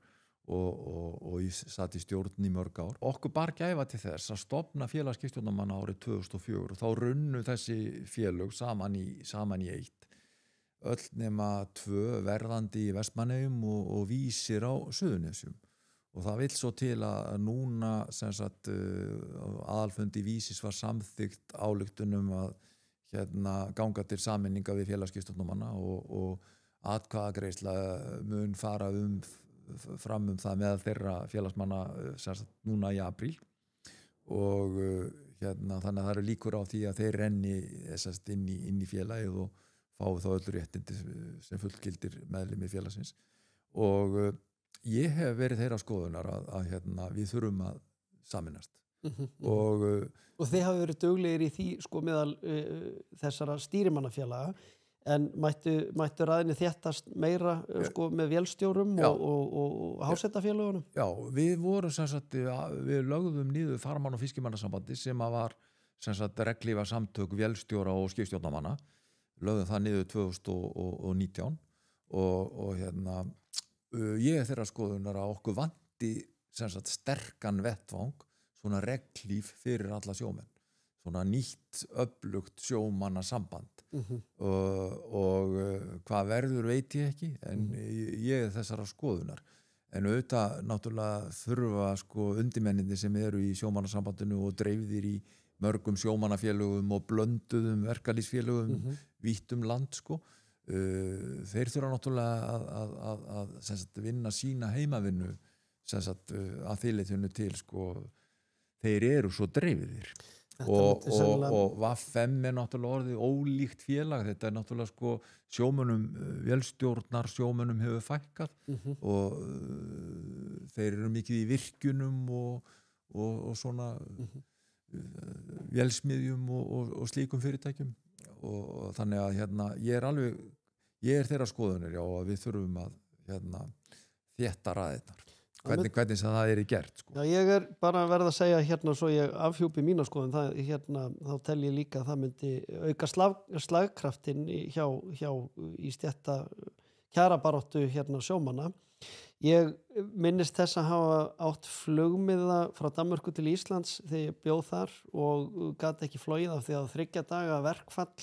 og ég satt í stjórn í mörg ár. Okkur bar gæfa til þess að stofna félagsskipstjórnarmanna árið 2004 og þá runnu þessi félög saman í eitt. Öll nema 2 verðandi í Vestmannaeyjum og Vísir á Suðurnesjum. Og það vill svo til að núna sem sagt aðalfundi Vísis var samþykkt ályktunum að ganga til sameininga við félagsskipstjórnarmanna og atkvæðagreiðsla mun fara fram það meðal þeirra félagsmanna núna í apríl og þannig að það eru líkur á því að þeir renni inn í félagið og fái þá öll réttindi sem fullgildir meðlimir félagsins og ég hef verið þeirra skoðunar að við þurfum að sameinast og þið hafi verið duglegir í því sko meðal þessara stýrimannafélaga en mættu raðinni þéttast meira sko með vélstjórum og hásetafélagunum? Já, við vorum sem sagt, við lögðum niður farmann- og fiskimannasambandi sem var sem sagt reglífa samtök vélstjóra og skipstjórnarmanna, lögðum það niður 2019 og ég þeirra skoðunar að okkur vanti sem sagt sterkan vettvang svona reglíf fyrir alla sjómenn, svona nýtt öflugt sjómannasamband og hvað verður veit ég ekki en ég þessara skoðunar en auðvitað náttúrulega þurfa sko undirmenninni sem eru í sjómannasambandinu og dreifðir í mörgum sjómannafélögum og blönduðum verkalýðsfélögum vítt land sko þeir þurfa náttúrulega að sem sagt vinna sína heimavinnu sem sagt að þýleitinu til sko þeir eru svo dreifðir og VFM náttúrulega orðið ólíkt félag, þetta náttúrulega sko sjómönnum, vélstjórnar sjómönnum hefur fækkað og þeir eru mikið í virkjunum og svona vélsmiðjum og slíkum fyrirtækjum og þannig að ég er þeirra skoðunir já að við þurfum að þétta raðirnar hvernig sem það gert sko. Já, ég bara verð að segja svo ég afhjúpi mína skoðun þá tel ég líka að það myndi auka slagkraftinn hjá í stétta kjarabaráttu sjómanna. Ég minnist þess að hafa átt flugmiða frá Danmörku til Íslands þegar ég bjó þar og gat ekki flogið af því að 3 daga verkfall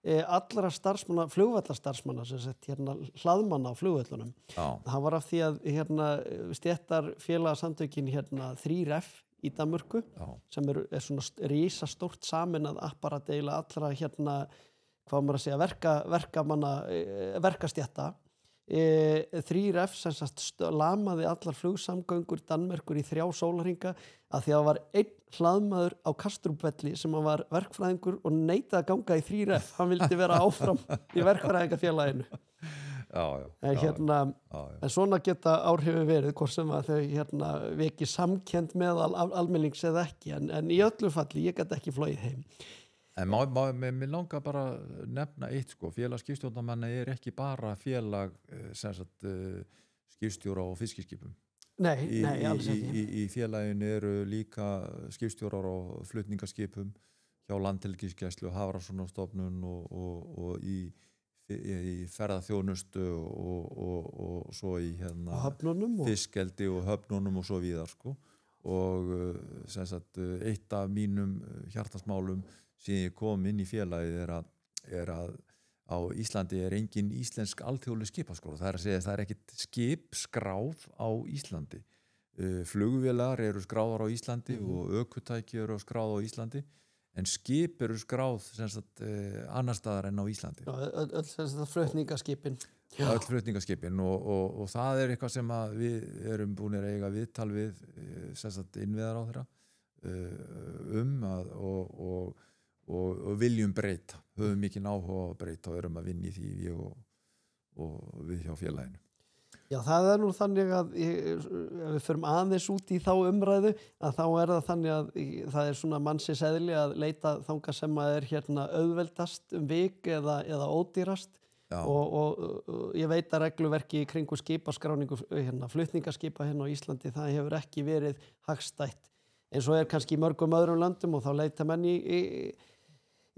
allra starfsmanna, flugvallarstarfsmanna sem sett hlaðmanna á flugvöllunum. Það var af því að stéttarfélagasamtökin 3F í Danmörku sem er svona risastórt sameinað apparat eiginlega allra hvað maður að segja verkastétta. 3F sem sagt lamaði allar flugsamgöngur Danmerkur í 3 sólarhringa að því að það var einn hlaðmaður á Kastrupvelli sem var verkfræðingur og neitaði að ganga í 3F. Hann vildi vera áfram í verkfræðingafélaginu. En svona geta áhrifin verið hvort sem að þau veki samkennd meðal almennings eða ekki en í öllu falli ég gat ekki flogið heim. En mér langar bara nefna eitt sko, félag skipstjórnarmanna ekki bara félag skipstjóra og fiskiskipum. Nei, alls ekki. Í félaginu eru líka skipstjórar og flutningaskipum hjá Landhelgisgæslu, Hafrannsóknastofnun og í ferðaþjónustu og svo í fiskeldi og höfnunum og svo víðar sko. Og eitt af mínum hjartansmálum síðan ég kom inn í félagið að á Íslandi engin íslensk alþjóðleg skipaskráð. Það að segja það ekkert skip skráð á Íslandi. Flugvélar eru skráðar á Íslandi og ökutæki eru skráð á Íslandi en skip eru skráð annar staðar en á Íslandi. Öll flutningaskipin. Öll flutningaskipin og það eitthvað sem að við erum búin að eiga viðtal við innviðaráðherra og viljum breyta, höfum mikinn áhuga að breyta og erum að vinna í því og við hjá félaginu. Já, það nú þannig að ef við förum aðeins út í þá umræðu að þá það þannig að það svona mannsins eðli að leita þangað sem að auðveldast vik eða ódýrast og ég veit að regluverki í kringu skipaskráningu flutningaskipa á Íslandi það hefur ekki verið hagstætt eins og kannski í mörgum öðrum löndum og þá leita menn í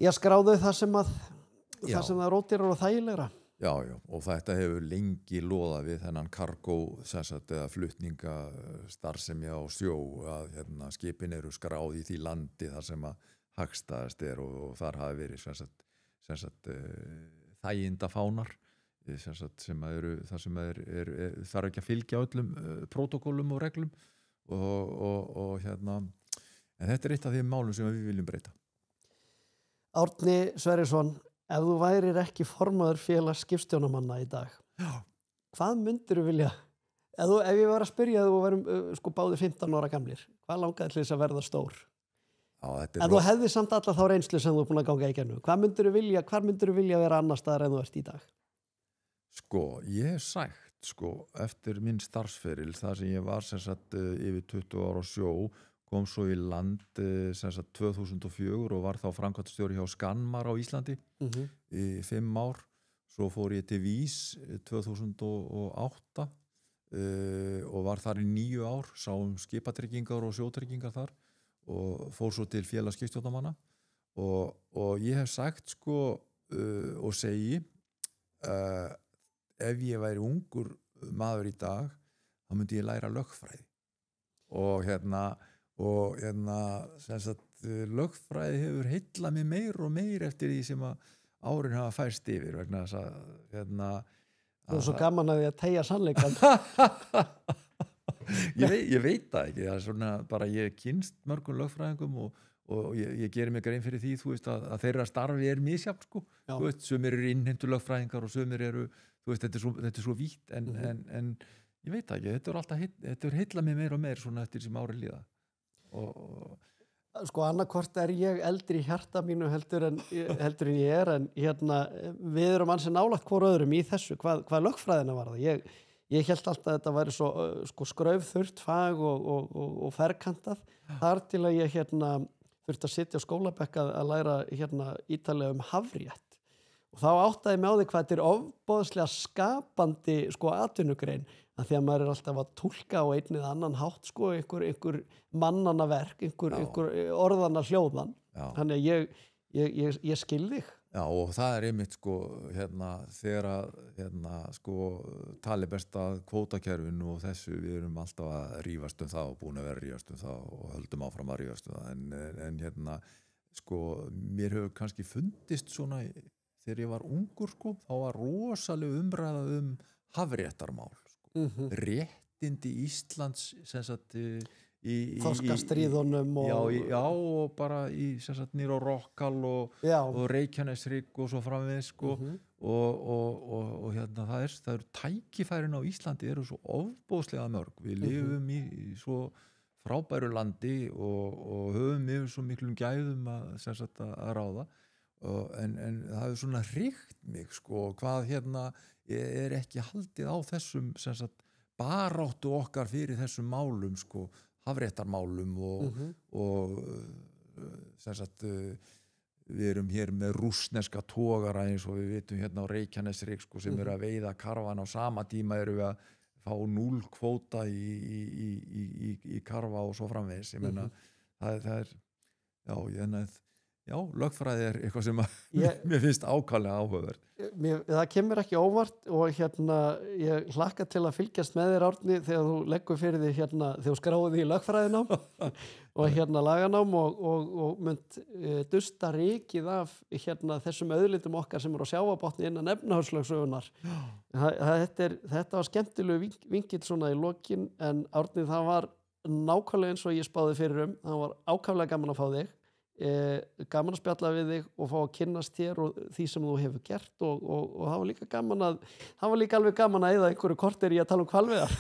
að skráðu það sem það ódýrar og þægilegra. Já, og þetta hefur lengi loðað við þennan kargó eða flutningastarfsemi á sjó að skipin eru skráð í því landi þar sem að hagstæðast og þar hafi verið þægindafánar sem eru þar sem þarf ekki að fylgja öllum prótokólum og reglum og en þetta eitt af þeim málum sem við viljum breyta. Árni Sverrisson, ef þú værir ekki formaður félags skipstjóramanna í dag, hvað myndirðu vilja? Ef ég var að spyrja þú værum báðir 15 ára gamlir, hvað langaði til þess að verða stór? En þú hefði samt alla þá reynslu sem þú er búin að ganga í gegnum. Hvar myndirðu vilja vera annar staðar en þú ert í dag? Ég hef sagt eftir minn starfsferil þar sem ég var yfir 20 ára á sjó kom svo í land 2004 og var þá framkvæmdastjóri hjá Scanmar á Íslandi í 5 ár. Svo fór ég til Vís 2008 og var þar í 9 ár, sá skipatryggingar og sjótryggingar þar og fór svo til félags skipstjórnarmanna og ég hef sagt og segi ef ég væri ungur maður í dag þá myndi ég læra lögfræði og lögfræði hefur heillað mig meir og meir eftir því sem að árin hafa færst yfir vegna þess að þú er svo gaman að því að teygja sannleikann. ég veit það ekki, það svona bara ég kynst mörgum lögfræðingum og ég gerir mig grein fyrir því að þeirra starfi misjafnt sumir eru innheimtu lögfræðingar og sumir eru þetta er svo vítt en ég veit það ekki, þetta er heillað mig meir og meir svona eftir sem ári líða annarkvort ég eldri í hjarta mínu heldur en ég en við erum ansi nálægt hvor öðrum í þessu, hvað lögfræðina var það ég hélt alltaf að þetta væri svo skraufþurrt fag og ferkantað þar til að ég þurfti að sitja á skólabekk að læra hérna ítalega hafrétt og þá áttaði mig á því hvað þetta ofboðslega skapandi sko atvinnugrein að því að maður alltaf að túlka á einn eða annan hátt sko einhver mannanna verk, einhver orðanna hljóðan. Þannig að ég skil þig. Já, og það einmitt sko þegar að sko tali best að kvótakerfinu og þessu við erum alltaf að rífast það og búin að vera að rífast það og höldum áfram að rífast það en sko mér hefur kannski fundist svona þegar ég var ungur sko þá var rosalega umræða hafréttarmál sko. Réttindi Íslands sem sagt Þorskastríðunum og bara í sem sagt nýr á Rockall og Reykjaneshrygg og svo framvegis sko og það eru tækifærin á Íslandi eru svo ofboðslega mörg við lifum í svo frábæru landi og höfum yfir svo miklum gæðum sem sagt að ráða en það hefur svona hrygt mig sko hvað ekki haldið á þessum sem sagt baráttu okkar fyrir þessum málum sko hafréttarmálum og sem sagt við erum hér með rússneska togara eins og við vitum hérna á Reykjaneshrygg sko sem eru að veiða karfan á sama tíma eru við að fá 0 kvóta í karfa og svo framvegis ég meina það er lögfræði eitthvað sem mér finnst ákaflega áhugaverð. Það kemur ekki óvart og ég hlakka til að fylgjast með þér Árni þegar þú leggur fyrir því þegar þú skráði því í lögfræðinám og laganám og mynd dusta rykið af þessum auðlindum okkar sem eru á sjávarbotni innan efnahagslögsögunar. Þetta var skemmtilegu vinkill svona í lokin en Árni það var nákvæmlega eins og ég spáði fyrir það var ákaflega gaman að fá þig gaman að spjalla við þig og fá að kynnast þér og því sem þú hefur gert og það var líka alveg gaman að eyða einhverju korter í að tala hvalveiðar.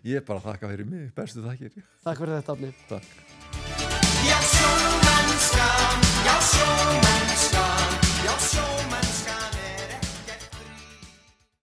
Ég bara þakka fyrir mig, bestu þakkir. Takk fyrir þetta Árni. Takk. Já, sjómennskan, já, sjómennskan, já, sjómennskan.